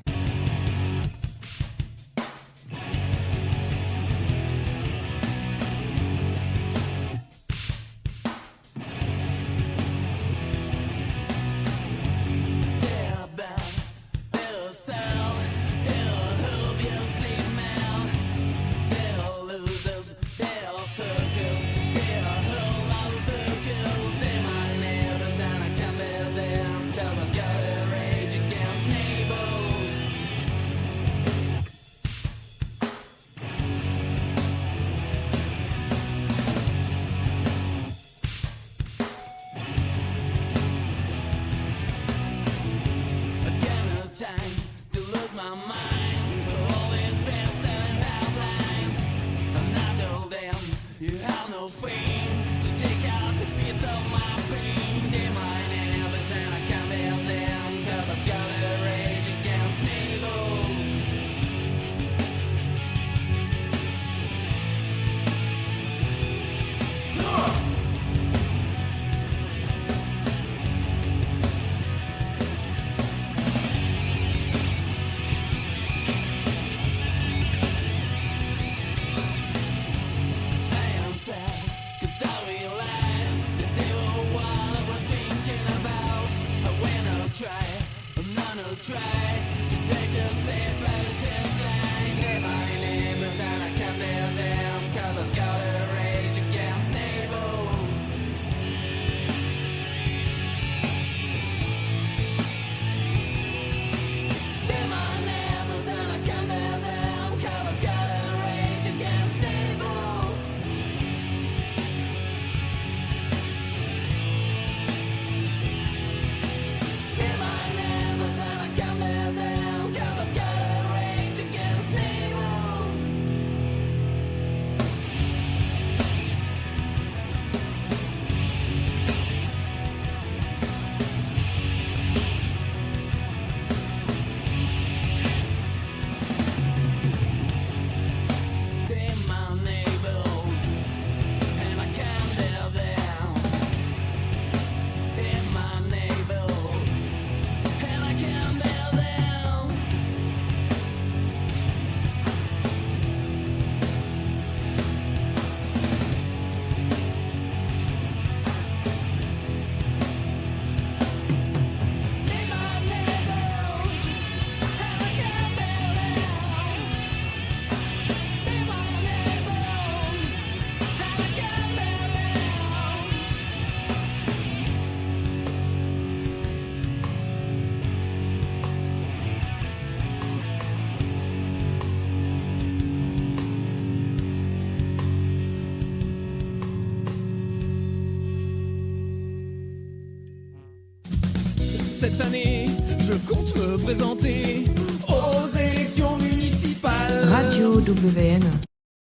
Cette année, je compte me présenter aux élections municipales. Radio WN.